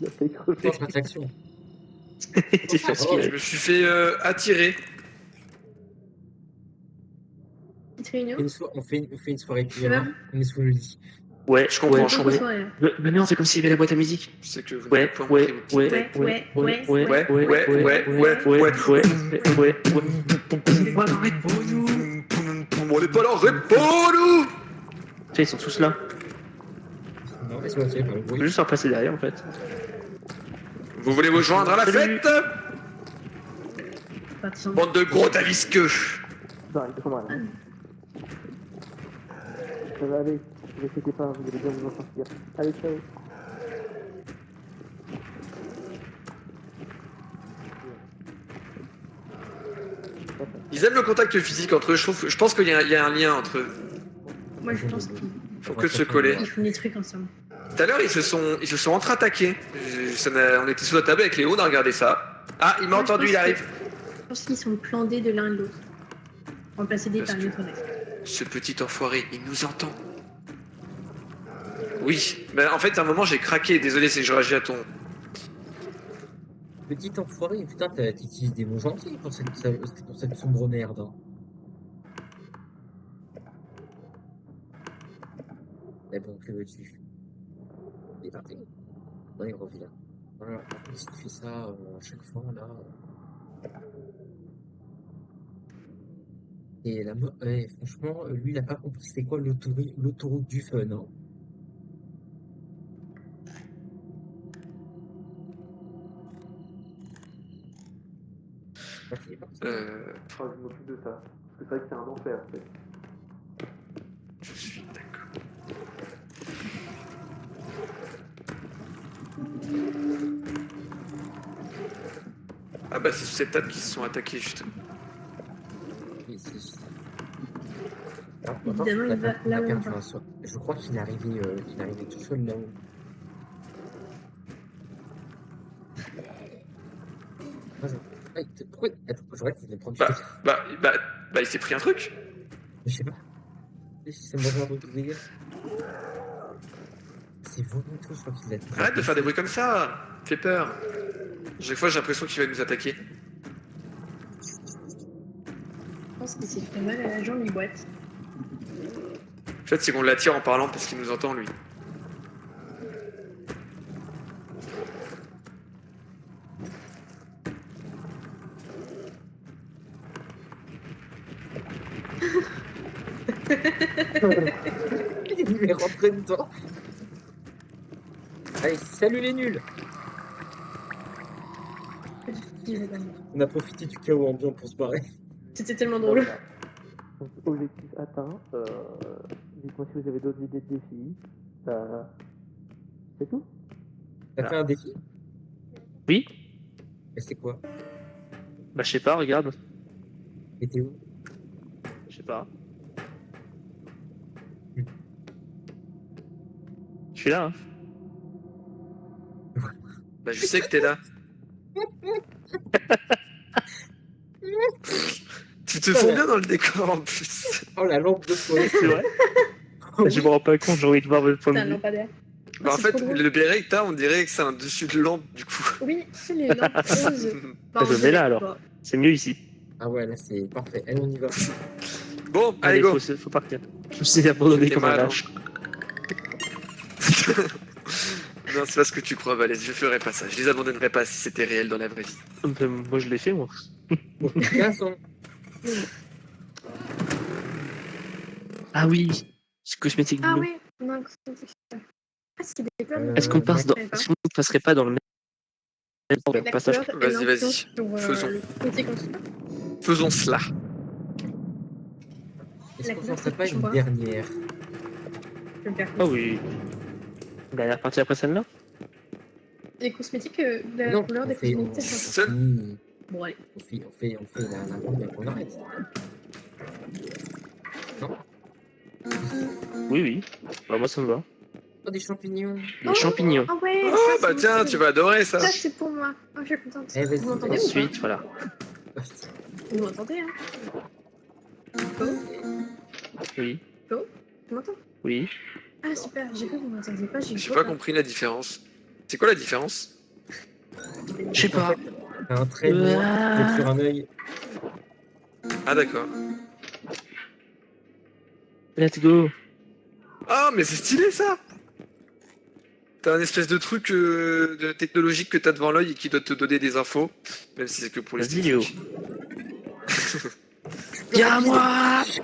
Il a fait crever. Change d'attraction. C'est fait ce qu'il Je a. me suis fait attirer. Petite réunion. On fait une soirée pyjama. On est sous le lit. Ouais, Je comprends, ouais, je Bonne comprends. soirée, là. Venez, on fait comme s'il y avait la boîte à musique. Je sais que vous Ouais, n'avez pas ouais, compris vos petites ouais, têtes. ouais, ouais, ouais, ouais, ouais, ouais, On est pas là, réponds-nous! Tiens, ils sont tous là. Non, laisse-moi tirer par le On bruit. peut juste en passer derrière en fait. Vous voulez vous joindre à la Salut. fête? Parti en- Bande de gros tavisqueux! Non, il est mal. Ça va aller. Ne vous inquiétez pas, vous allez bien vous en sortir. Allez, ciao. Ils aiment le contact physique entre eux, je pense qu'il y a un lien entre eux. Moi, je pense qu'ils Faut que de se coller. font des trucs ensemble. Tout à l'heure, ils se sont entre-attaqués. On était sous la table avec Léo, on a regardé ça. Ah, il m'a Moi, je entendu, pense il arrive. Je pense qu'ils sont plandés de l'un et de l'autre. Remplacés des Parce par que- une autre reste. Ce petit enfoiré, il nous entend. Oui, ben en fait, à un moment, j'ai craqué. Désolé, c'est que je réagis à ton. Petit enfoiré, putain, t'utilises des mots gentils pour cette sombre merde. Hein. Mais bon, que veux-tu? Il est parti. Ouais, il revient. Voilà, par contre, si tu fais ça à chaque fois, là. Et ouais, franchement, lui, il a pas compris c'était quoi l'autoroute du fun. Hein. Ok, il est parti. Je m'occupe de ça. Parce que c'est vrai que c'est un enfer. En fait. Je suis d'accord. Ah bah c'est sous cette table qu'ils se sont attaqués justement. Oui, c'est- Évidemment, il va là où on va. Je crois qu'il est arrivé tout seul là-haut. Pourquoi? Attends, j'aurais qu'il voulait prendre du Bah, caca. il s'est pris un truc. Je sais pas. C'est mon genre de délire. C'est vraiment tout, je crois qu'il a dit. Arrête de faire des bruits comme ça. Fais peur. Chaque fois, j'ai l'impression qu'il va nous attaquer. Je pense qu'il s'est fait mal à la jambe, il boite. En fait, c'est qu'on l'attire en parlant parce qu'il nous entend, lui. Il est rentré dedans. Allez, salut les nuls. On a profité du chaos ambiant pour se barrer. C'était tellement drôle. Donc, objectif atteint. Dites-moi si vous avez d'autres idées de défis. C'est tout? T'as fait un défi? Oui. Mais c'est quoi? Bah, je sais pas, regarde. Et t'es où? Je sais pas. Je suis là, hein. Bah, je sais que t'es là. Tu te fous bien dans le décor en plus. Oh la lampe de poing. C'est vrai. Je me rends pas compte, j'ai envie de voir votre point C'est de un vue. lampadaire. Bah, en c'est fait, trop drôle. le béret que t'as, on dirait que c'est un dessus de lampe du coup. Oui, c'est les lampes roses. Je le mets là, alors. C'est mieux ici. Ah ouais, là c'est parfait. Allez, on y va. Bon, allez, Allez, go. faut partir. Je me suis abandonné C'était comme un mal, hein. lâche. Non, c'est pas ce que tu crois, Valès. Je ferais pas ça. Je les abandonnerais pas si c'était réel dans la vraie vie. Moi, je l'ai fait, moi. Bon, casse, hein. Ah oui, c'est cosmétique Ah bleu. oui, non, cosmétique. Ah, c'est des couleurs. Euh, Est-ce qu'on passe dans... ouais. Est-ce qu'on ne passerait pas dans le même La passage? couleur, Vas-y, elle vas-y. influence sur, Faisons. le côté qu'on se fait. Faisons cela. Est-ce La qu'on couleur, n'en ferait c'est pas plus une bas. dernière? Je vais le faire. Ah oui. Dernière partie après celle-là? Les cosmétiques, la Non, couleur on des fait, cosmétiques, c'est Seul. Bon, allez. on fait la lampe et on arrête. Non? Oui, oui. Bah, moi, ça me va. Oh, des champignons. Les champignons. Ah ouais, Oh, ça, bah c'est tiens, mon tu truc. vas adorer ça. Ça, c'est pour moi. Oh, je suis contente. Eh, vas-y. Vous m'entendez ou Ensuite, voilà. pas Vous m'entendez, hein? Oh, Oui, tu m'entends? oui. Ah, super, j'ai cru que vous m'entendiez pas. J'ai pas compris la différence. C'est quoi la différence? Je sais pas. T'as un trait noir Ah. sur un œil. Ah d'accord. Let's go. Ah mais c'est stylé ça. T'as un espèce de truc de technologique que t'as devant l'œil et qui doit te donner des infos, même si c'est que pour les Vas-y, Léo. statistiques. Viens à moi. Je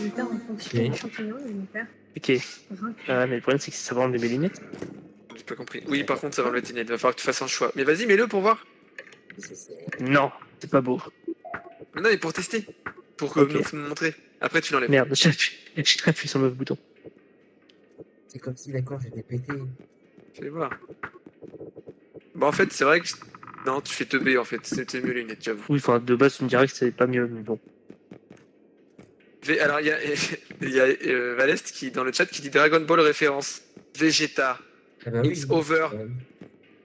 vais faire en fonction Ok. des champignons, je vais me faire Ok. Mais le problème, c'est que ça va enlever mes lunettes. J'ai pas compris. Oui par contre ça va me le il va falloir que tu fasses un choix. Mais vas-y mets-le pour voir. Non, c'est pas beau. Mais non mais pour tester. Pour Ok. nous montrer. Après tu l'enlèves. Merde, j'ai appuyé sur le mauvais bouton. C'est comme si, d'accord, j'étais pété. Fais voir. Bon en fait c'est vrai que... Non tu fais teubé en fait. C'était mieux les lunettes j'avoue. Oui, enfin, de base, tu me dirais que c'est pas mieux, mais bon. Alors il y a, il y a Valest qui dans le chat qui dit Dragon Ball référence. Vegeta. Ah bah It's over. Euh,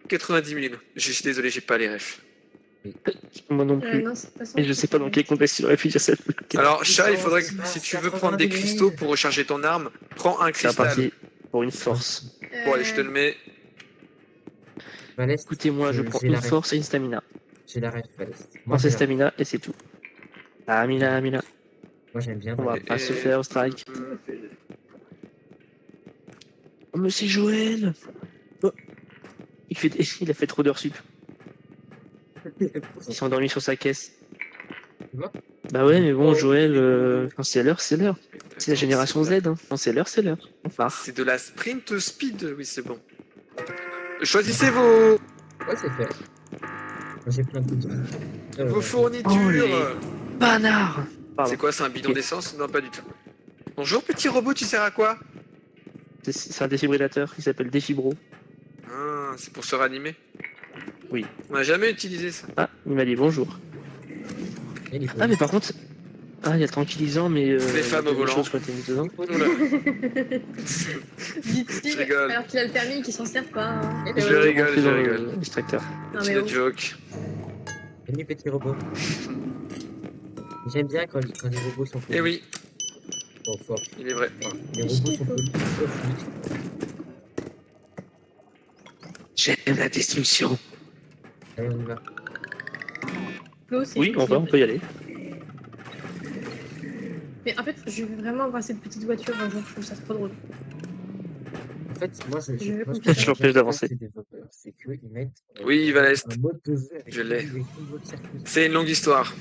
90 000. Je suis désolé j'ai pas les refs. Moi non plus. non, c'est pas ça. Et je sais pas dans quel contexte il aurait pu dire ça. Alors, chat, il faudrait que si tu veux prendre des cristaux pour recharger ton arme, prends un C'est cristal. parti pour une force. Bon, allez, je te le mets. Valest, Écoutez-moi, je prends j'ai une la ref. force et une stamina. J'ai la ref, Valest. Moi, c'est j'ai la ref. stamina et c'est tout. Ah, Mila. Moi, j'aime bien. On va Valest. pas se faire au strike. Oh, mais c'est Joël. Oh. Il a fait trop d'heures sup. Il s'est endormi sur sa caisse. Quoi? Bah ouais, mais bon, Joël, quand c'est l'heure, c'est l'heure. C'est la génération Z, hein. Quand c'est l'heure, c'est l'heure. On part. C'est de la sprint speed, oui, c'est bon. Choisissez vos, Ouais, c'est fait. Moi, j'ai plein de trucs. vos fournitures. Oh, les- Banard. Pardon. C'est quoi, c'est un bidon Ok. d'essence? Non, pas du tout. Bonjour, petit robot, tu sers à quoi? C'est un défibrillateur qui s'appelle Défibro. Ah, c'est pour se ranimer? Oui. On n'a jamais utilisé ça. Ah, il m'a dit bonjour. Et les Ah, mais par contre, Ah, il y a tranquillisant, mais. Les femmes au volant. Choses qui ont été mises dedans. Oula, Dit-il, Je rigole. alors qu'il a le permis et qu'il s'en sert pas. Hein. Je Rentrer rigole, je dans rigole. l'extracteur. Non, C'est mais le oh. joke. Bienvenue, petit robot. J'aime bien quand les robots sont Eh oui, Oh, fuck. il est vrai. Enfin, les robots sont polis. J'aime la destruction. Allez, on y va. Flo, c'est- Oui, on peut y aller. Mais en fait, je veux vraiment avoir cette petite voiture un jour, je trouve ça trop drôle. En fait, moi, Je vais moi, compliquer. Je l'empêche d'avancer. ces développeurs, c'est qu'ils mettent Oui, Valest, un mode de jeu avec je l'ai. tous les niveaux de circuit. c'est une longue histoire.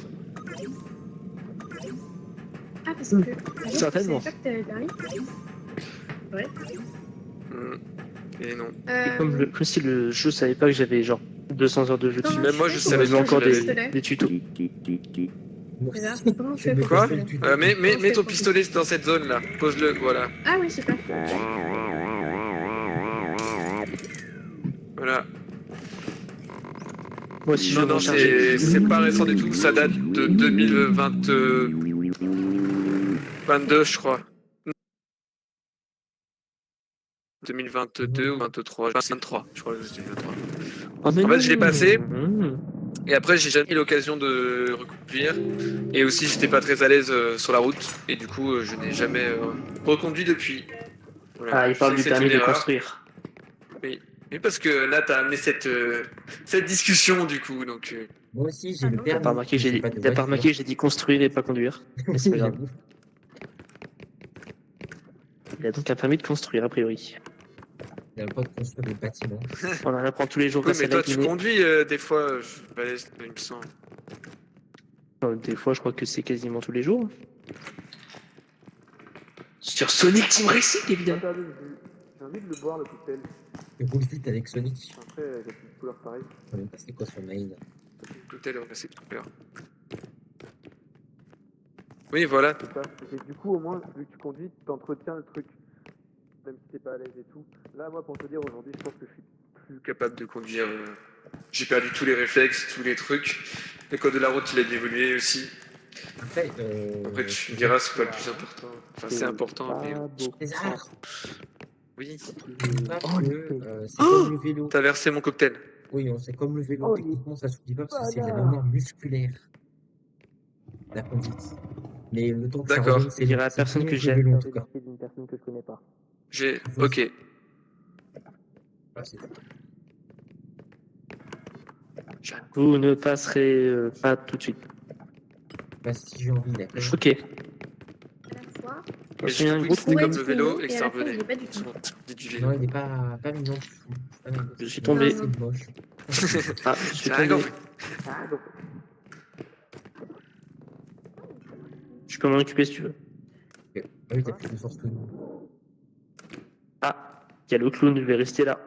Ah, parce que. Certainement. Je savais pas que t'avais le permis. Ouais. Hmm. Et non. Comme si le jeu savait pas que j'avais genre 200 heures de jeu dessus. Même moi, je On savais avait pas encore que je l'avais. des tutos. Déjà, comment tu fais pour Quoi pistolet Mets ton pistolet dans cette zone là. Pose-le, voilà. Ah oui, super. Voilà. Moi aussi, je Non, vais non, recharger. c'est pas récent du tout. Ça date de 2022, je crois. 2022 ou 23, 23, je crois que c'était 23. Oh, mais En fait, je l'ai non. passé. Mmh. Et après, j'ai jamais eu l'occasion de reconduire. Et aussi, j'étais pas très à l'aise sur la route. Et du coup, je n'ai jamais reconduit depuis. Voilà. Ah, il Je parle sais du que c'est permis une de erreur. construire. Oui, parce que là, t'as amené cette discussion, du coup. Donc, Moi aussi, j'ai Ah le non. T'as permis. pas remarqué que mais j'ai pas de t'as pas voiture. remarqué que j'ai dit construire et pas conduire. Mais c'est pas grave. J'avoue. Il a donc un permis de construire, a priori. Il n'y a pas de construire des bâtiments. On en apprend tous les jours oui, grâce mais à toi, la tu Guinée. conduis des fois, Valès, il me semble. Des fois, je crois que c'est quasiment tous les jours. Sur Sonic Team Racing, évidemment. J'ai envie de le boire, le cocktail. Et roule vite avec Sonic. Après, j'ai plus de couleur pareil. On va passer quoi sur mail. Cocktail, on a assez tout faire. Oui, voilà. C'est ça. Et du coup, au moins, vu que tu conduis, tu t'entretiens le truc. Même si t'es pas à l'aise et tout. Là, moi, pour te dire, aujourd'hui, je pense que je suis plus Capable de conduire. J'ai perdu tous les réflexes, tous les trucs. Le code de la route, il a évolué aussi. Après, Après, tu me diras, c'est pas le plus important. Enfin, c'est important, mais. César, Oui. n'oublie pas Oh, que c'est comme le vélo. T'as versé mon cocktail. Oui, c'est comme le vélo. Oh, Techniquement, ça se dit pas parce que c'est de la voilà. mémoire musculaire. La conduite. Mais le temps que ça D'accord. revienne, c'est Je dirais à c'est personne mieux que le j'aime. vélo, en tout cas. d'une personne que je connais pas. J'ai. Ok. Ah, c'est tout. Vous ne passerez pas tout de suite. Bah, si j'ai envie, d'accord. Ok. À la fois. Mais C'est un oui, gros c'était trou. comme le vélo Ouais, et que et à ça la fin, il revenait. est pas du tout. Sur du Non, vélo. il n'est pas mignon du tout. Pas mignon. Je suis tombé. C'est moche. Ah, je suis J'ai rien tombé. compris. Je peux m'en occuper si tu veux. Ah oui, t'as plus de force que nous. Ah, il y a le clown, je vais rester là.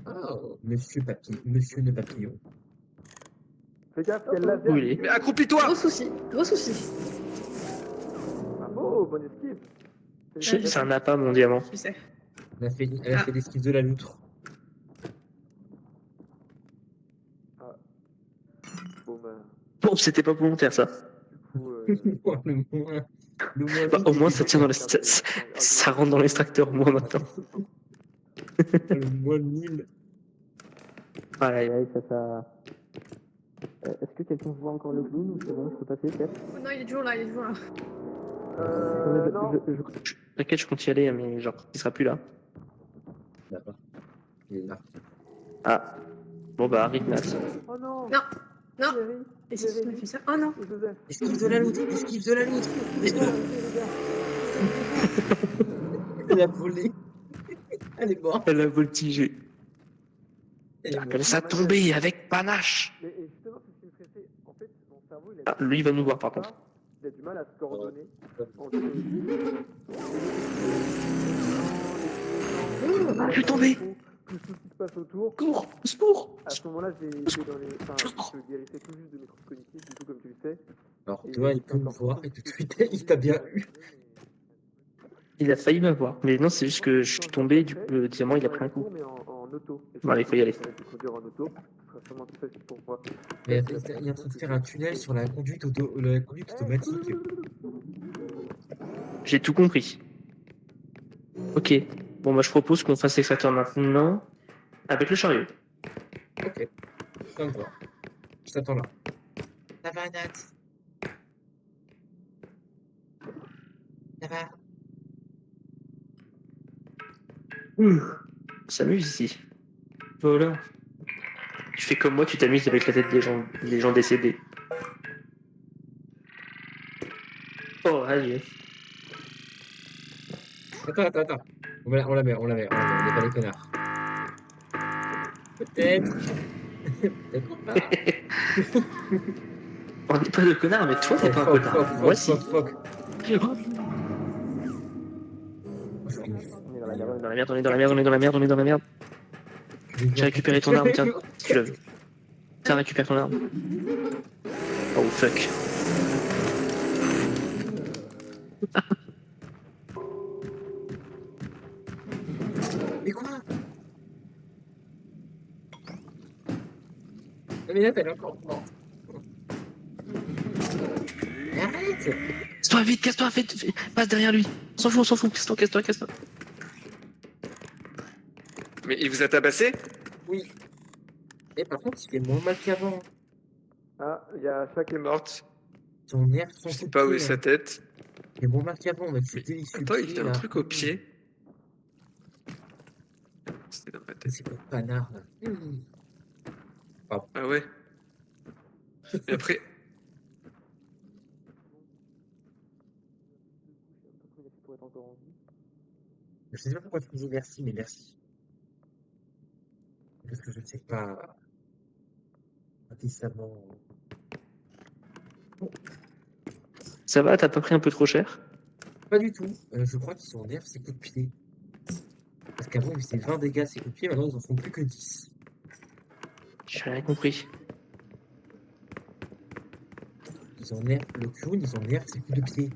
Oh, monsieur ne papillon. Fais gaffe, il y a le laser. Où il est? Mais accroupis-toi! Gros souci, gros souci. Bravo, bonne esquive. C'est un appât, mon diamant. Je sais. Elle a fait l'esquive de la loutre. Bon, bah, Bon, c'était pas volontaire, ça. du coup, Le moins Bah, au vite, moins, c'est ça tient dans les... ça rentre dans l'extracteur, au moins, maintenant. le moins nul. Aïe, aïe, ça. Est-ce que quelqu'un voit encore le clown ou c'est bon, je peux passer peut-être Oh non, il est toujours là, il est toujours là. Non. T'inquiète, je compte y aller, mais genre, il sera plus là. D'accord. Il est là. Ah. Bon, bah, arrive, Nat. Oh non. Non, non. Thierry, Et si tu me fais ça? Oh non. Joseph. Esquive de la loutre, esquive de la loutre. Elle a volé. Elle est morte. Elle a voltigé. Elle est morte. Elle s'est tombée avec panache. Mais et justement, c'est ce qui me stressait. En fait, mon cerveau, il a. Ah, lui, il va nous voir, par contre. Il a du mal à se coordonner. Ah, je suis tombé. Tout ce qui se passe autour. Cours, au secours. À ce moment-là, j'ai été dans les. Enfin, je guérissais tout juste de mes troubles cognitifs, du coup, comme tu le sais. Alors, toi, il peut me voir et tout de suite, il t'a bien eu. Il a failli m'avoir. Mais non, c'est juste que je suis tombé, du coup, le diamant, il a pris un coup. Mais en auto. Bon, allez, faut y aller. Je vais conduire en auto. Ce sera Comment tu fais pour voir? Mais il est en train de faire un tunnel sur la conduite, la conduite automatique. J'ai tout compris. Ok. Bon, bah, je propose qu'on fasse l'extracteur maintenant avec le chariot. Ok, ça me va. Je t'attends là. Ça va, Nat? Ça va? On s'amuse ici. Voilà. Tu fais comme moi, tu t'amuses avec la tête des gens décédés. Oh, allez. Attends. On n'est pas des connards. Peut-être. Peut-être pas. On n'est pas de connards, mais toi, t'es Oh, pas un fuck, connard. fuck, Moi, fuck, si. fuck, fuck. Oh, Oh, je kiffe. On est dans la merde. on est dans la merde, on est dans la merde, on est dans la merde, on est dans la merde. Je les J'ai vois récupéré ton arme, tiens, si tu la veux. Tiens, récupère ton arme. Oh, fuck. Mais quoi? Mais là, t'as encore morte. Mais arrête! Casse-toi, vite, casse-toi, passe derrière lui. On s'en fout, casse-toi. Mais il vous a tabassé? Oui. Et par contre, il fait moins mal qu'avant. Ah, il y a Chat qui est mort. Morte. Ton nerf, Je son coup sais de pas où est pied, sa hein. tête. Il fait moins mal qu'avant. On a Mais tué les attends, il pied a un là. truc au pied. C'était dans ma tête. C'est quoi, panard là? Ah ouais. Mais après, Pour être encore en vie. Je sais pas pourquoi tu me dis merci, mais merci. Parce que je ne sais pas incessamment. Ça va, t'as pas pris un peu trop cher? Pas du tout. Je crois qu'ils sont nerfs ces coups de pied. Parce qu'avant, ils faisaient 20 dégâts ces coups de pied, maintenant ils en font plus que 10. J'ai rien compris. Ils ont nerf le clown, ils ont nerf ses coups de pied.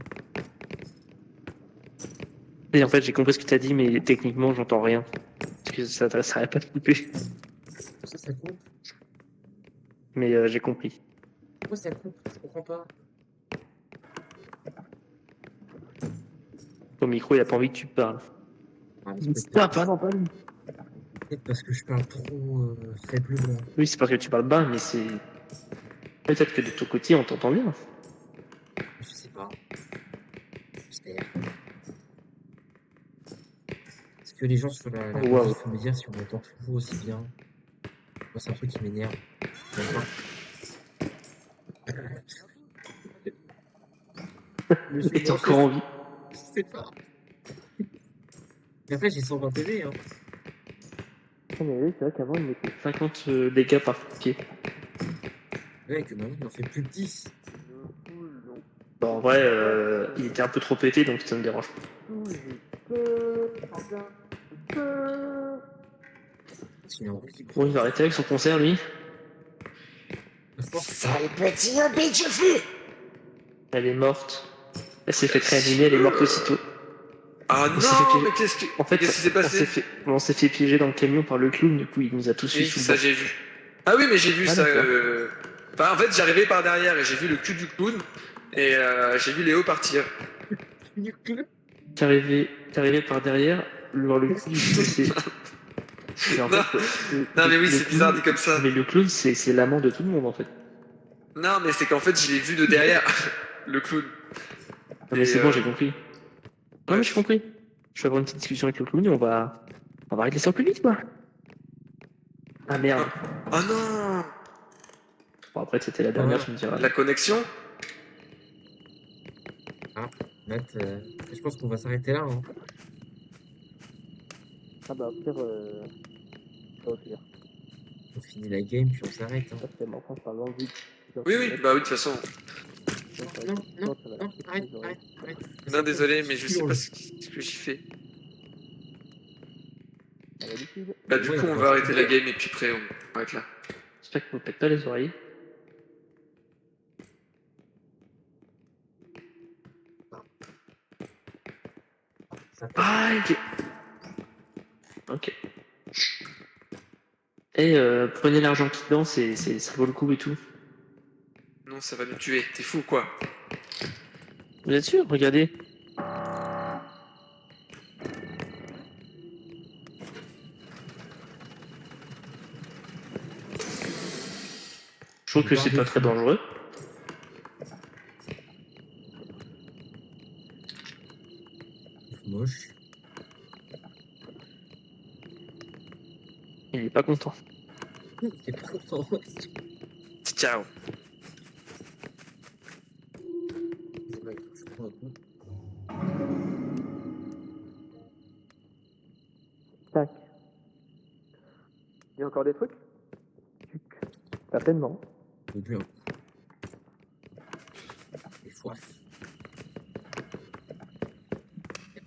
Et en fait, j'ai compris ce que t'as dit, mais techniquement, j'entends rien. Parce que ça s'arrête pas de couper. Ça coupe. Mais j'ai compris. Pourquoi ça coupe? Je comprends pas. Ton micro, il a pas envie que tu parles. Ah, mais c'est Ah, pardon, pas lui. peut-être parce que je parle trop faiblement. Oui, c'est parce que tu parles bas, mais c'est. Peut-être que de ton côté, on t'entend bien. Je sais pas. J'espère. Est-ce que les gens sur la Waouh. régie peuvent me dire si on m'entend toujours aussi bien? Moi, c'est un truc qui m'énerve. D'accord. Le Et t'es suivant, encore en vie. je sais pas. Mais après, j'ai 120 PV, hein. Ah, mais oui, c'est vrai qu'avant, il mettait 50 dégâts par pied. Ouais, que maintenant, il en fait plus de 10. Bon, en vrai, il était un peu trop pété, donc ça me dérange pas. Sinon, qui Bon, il va arrêter avec son concert, lui. sale petit habit de fou. Elle est morte. Elle s'est fait réanimer, elle est morte aussitôt. Ah On s'est fait non, piéger. mais qu'est-ce qui En fait, qu'est-ce qui s'est passé? on s'est fait piéger dans le camion par le clown, du coup, il nous a tous Oui, su sous le ça banc. j'ai vu. Ah oui, mais j'ai vu Ah, ça. d'accord. Enfin, en fait, j'arrivais par derrière et j'ai vu le cul du clown et j'ai vu Léo partir. T'es arrivé par derrière, le clown, il s'est laissé. Mais en Non, fait, non, mais oui, le c'est bizarre clown, dit comme ça. mais le clown, c'est l'amant de tout le monde, en fait. Non, mais c'est qu'en fait, je l'ai vu de derrière, le clown. Non, mais Et, c'est bon, j'ai compris. Non, mais j'ai bref. compris. Je vais avoir une petite discussion avec le clown et on va régler ça au plus vite, quoi. Ah merde. Oh non, Bon, après, c'était la dernière, tu me diras. la connexion. Ah, Matt, je pense qu'on va s'arrêter là, hein. Ah, bah, au pire, ça va finir. On finit la game, puis on s'arrête, hein. Ça, c'est ma France, un long vide. Oui, oui, bah oui, de toute façon. Non, arrête. Non, désolé, mais je sais pas Hurle. ce que j'ai fait. À l'habitude. Bah, du Ouais, coup, on bah, va arrêter la game et puis après, on arrête là. J'espère que vous ne pète pas les oreilles. Ça passe. Aïe. Ok. Et prenez l'argent qui danse, ça vaut le coup et tout. Non, ça va nous tuer. T'es fou, quoi. Vous êtes sûr? Regardez. Je trouve que c'est pas très dangereux. Moche. Il est pas content. T'es pas content. Ciao. Ouais, je prends un coup. Tac. Il y a encore des trucs? Certainement. J'ai bu un coup. J'ai soif.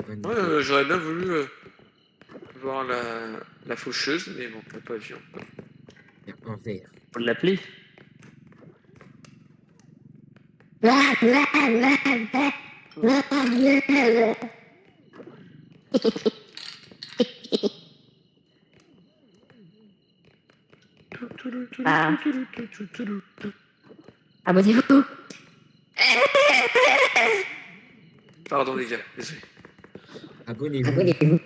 Ouais, j'aurais bien voulu voir la faucheuse, mais bon, on l'a pas vu encore. Il y a un verre. Faut l'appeler. Ah. Abonnez-vous. Pardon les gars, désolé. Abonnez-vous. Abonnez-vous.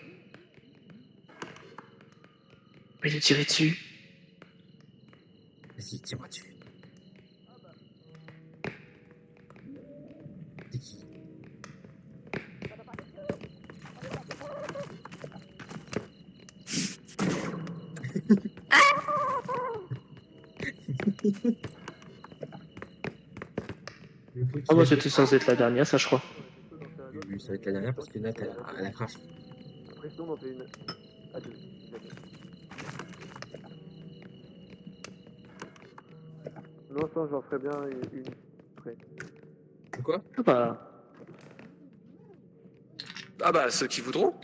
Mais j'ai tiré dessus. Vas-y, tire-moi dessus. C'est qui? Ah bah c'était censé être la dernière, ça je crois. Oui, ça va être la dernière parce que Nat, elle a crash. Après, sinon, on en fait une. À deux. Non, ça, j'en ferais bien une. Après. Quoi? Ah bah. Ah bah, ceux qui voudront.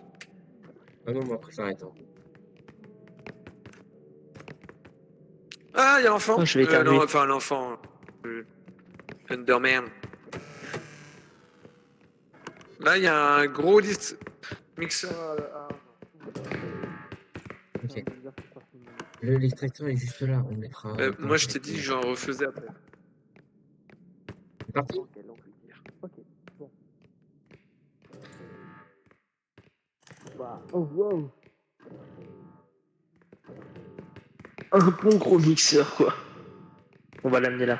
Ah non, moi après, j'arrête. Hein. Ah, il y a l'enfant. Ah, je vais éternuer. Non, enfin, l'enfant. Underman. Là, il y a un gros liste mixeur. Ok. L'extracteur est juste là, on mettra. Moi, je t'ai dit que j'en refaisais après. C'est parti? Ok, donc, ok, bon. Bah, oh wow! Un bon gros mixeur quoi. On va l'amener là.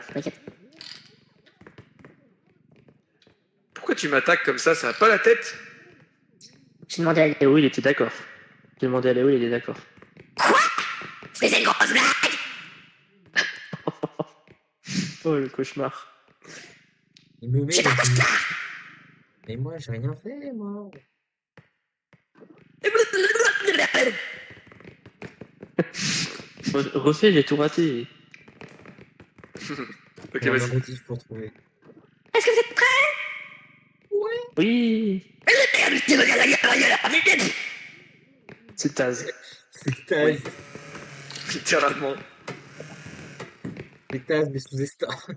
Pourquoi tu m'attaques comme ça? Ça a pas la tête? J'ai demandé à Léo, il était d'accord. J'ai demandé à Léo, il était d'accord. C'est une grosse blague. Oh le cauchemar. Il me met dans une... Mais moi, j'ai rien fait, moi. Refais, j'ai tout raté. Ok, Il y a un vas-y. motif pour trouver. Est-ce que vous êtes prêts? Oui. C'est Taz. C'est Taz. Oui. Littéralement. C'est Taz, mais sous Estar.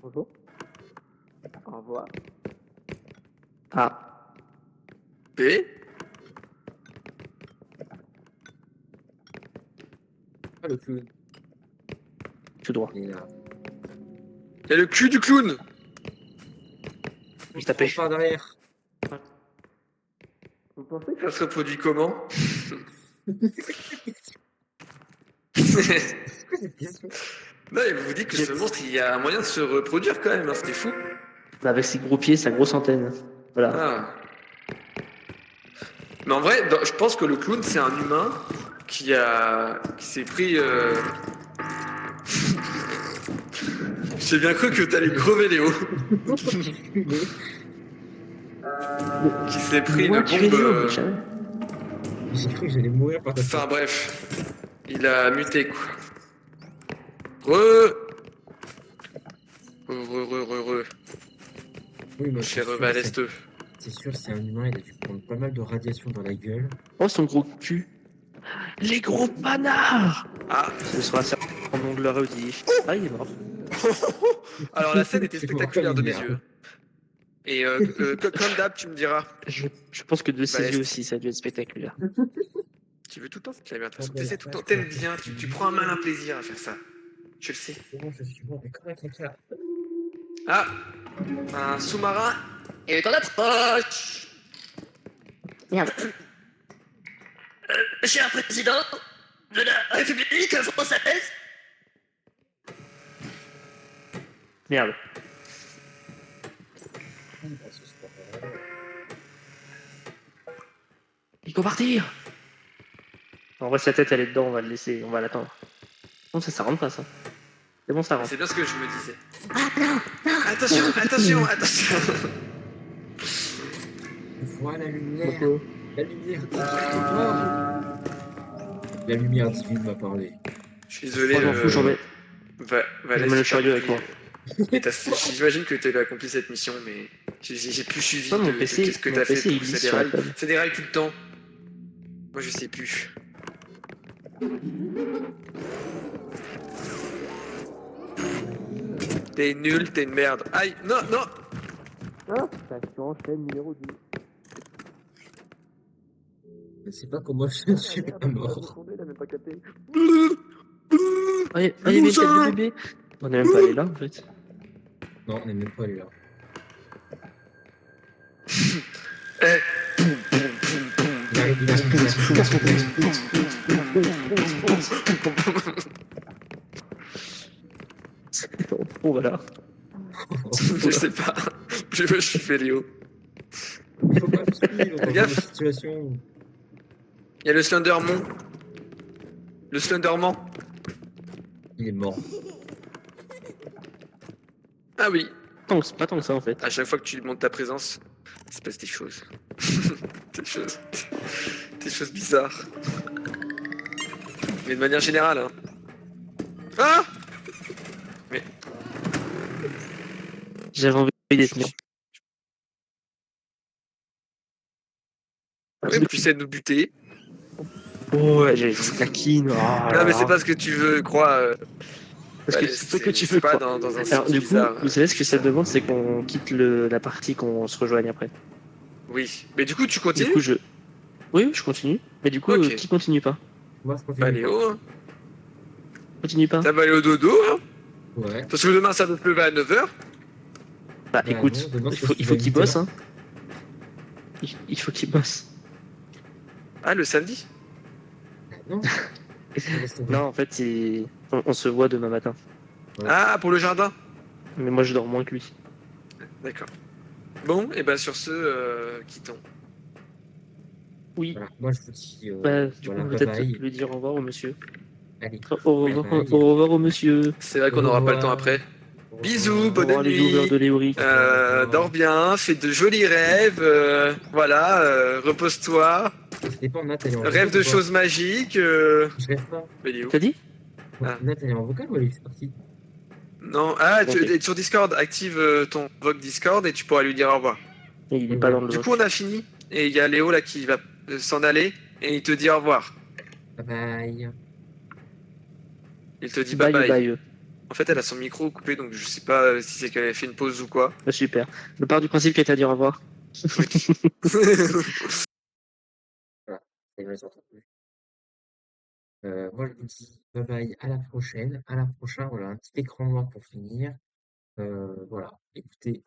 Bonjour. Au revoir. Ah. B. Ah, le clown. Tout droit. Il est là. Il y a le cul du clown. Je tapais. Par derrière. Vous pensez que Ça se reproduit comment? C'est quoi cette question? Non, mais vous dites que ce monstre, il y a un moyen de se reproduire quand même, hein, c'était fou. Avec ses gros pieds, sa grosse antenne. Voilà. Ah. Mais en vrai, je pense que le clown, c'est un humain qui s'est pris. J'ai bien cru que t'allais crever, Léo. Qui s'est pris Moi, une tu fais bombe. Léo, mais jamais. J'ai cru que j'allais mourir par ta Enfin bref, il a muté quoi. Re. Oui, mais Cher c'est sûr, Valesteux. c'est sûr, c'est un humain, il a dû prendre pas mal de radiation dans la gueule. Oh, son gros cul. Les gros panards. Ah. Ce sera certainement en nom de leur auditif. Ah, il est mort. Alors la scène était C'est spectaculaire de mes familier, yeux. Et comme d'hab, tu me diras. Je pense que de ses Balèze. yeux aussi, ça a dû être spectaculaire. Tu veux tout le temps cette la merde. De toute façon, Prends de la t'essaies tout le temps. place, T'aimes quoi. bien, tu prends un malin plaisir à faire ça. Je le sais. C'est bon, je suis bon, mais comment quelqu'un... Ah, un sous-marin est en approche. Merde. Cher président de la République française. Merde. Il faut partir. En vrai, sa tête, elle est dedans, on va le laisser, on va l'attendre. Non, ça rentre pas, ça. C'est bon, ça rentre. C'est bien ce que je me disais. Attention, attention, attention. Vois la lumière. Moto. La lumière. La lumière divine m'a parlé. Je suis désolé. Moi, je m'en fous, j'en mets. Va Je mets le chariot avec moi. J'imagine que tu as accompli cette mission, mais j'ai plus suivi Non, mon de PC, qu'est-ce que mon t'as fait. PC, il tout. glisse C'est des sur la rails, table. c'est des rails tout le temps. Moi, je sais plus. T'es nul, t'es une merde. Aïe, non, non. Ah, station chaîne numéro 10. Je sais pas comment je suis pas mort. Il a même pas capté. Allez, allez, viens, tête de bébé. On est même pas allé là, en fait. Non, on est même pas allé là. Eh, Il arrive, il Oh, voilà. je sais pas. Je suis fait Léo. Il faut pas me suivre dans Gaffe. une situation. Il y a le Slenderman. Le Slenderman. Il est mort. Ah oui. Non, c'est pas tant que ça, en fait. À chaque fois que tu montes ta présence, il se passe des choses. Des choses bizarres. Mais de manière générale, hein. Ah! J'avais envie d'être mieux. Oui, mais tu sais nous buter. Oh, ouais, j'ai la kin. Oh, Non, mais c'est pas ce que tu veux, crois. Parce que c'est ce que tu veux, pas quoi. dans un Alors, sens du coup, bizarre. vous savez ce que ça demande, c'est qu'on quitte la partie, qu'on se rejoigne après. Oui. Mais du coup, tu Du continues? coup, Oui, je continue. Mais du coup, Ok. qui continue pas? Moi, je continue. Bah, Léo, hein. Continue pas? Ça va aller au dodo, hein. Ouais. Parce que demain, ça peut pleuvoir à 9h. Bah, Bah, écoute, non, demain, il faut qu'il bosse, hein. Il faut qu'il bosse. Ah, le samedi? Non. Non, en fait, on se voit demain matin. Ouais. Ah, pour le jardin? Mais moi, je dors moins que lui. D'accord. Bon, et ben sur ce, quittons. Oui. Voilà. Moi, je vous dis. Bah, du Voilà, coup, bye peut-être bye. lui dire au revoir au monsieur. Allez. Au revoir, Bye bye. au revoir au monsieur. C'est vrai qu'on n'aura pas le temps après. Au revoir. Bisous, Au bonne revoir les viewers nuit. de Léoric. Dors bien, fais de jolis rêves. Voilà, repose-toi. Ça dépend, Nat, elle est en Rêve vocal de ou pas? choses magiques. Je rêve pas. Mais il est où? T'as dit? Ah. Nat, elle est en vocal ou elle est partie? Non, ah, Ok. tu es sur Discord. Active ton Vogue Discord et tu pourras lui dire au revoir. Il est Oui, pas oui. dans le Du doc. coup, on a fini. Et il y a Léo là qui va s'en aller et il te dit au revoir. Bye bye. Il te dit bye Bye bye. bye. En fait, elle a son micro coupé, donc je sais pas si c'est qu'elle avait fait une pause ou quoi. Bah, super. Je pars du principe qu'elle t'a dit au revoir. Voilà. C'est vrai, j'entends plus. Moi, je vous dis bye bye, à la prochaine. À la prochaine, voilà, un petit écran noir pour finir. Voilà. Écoutez,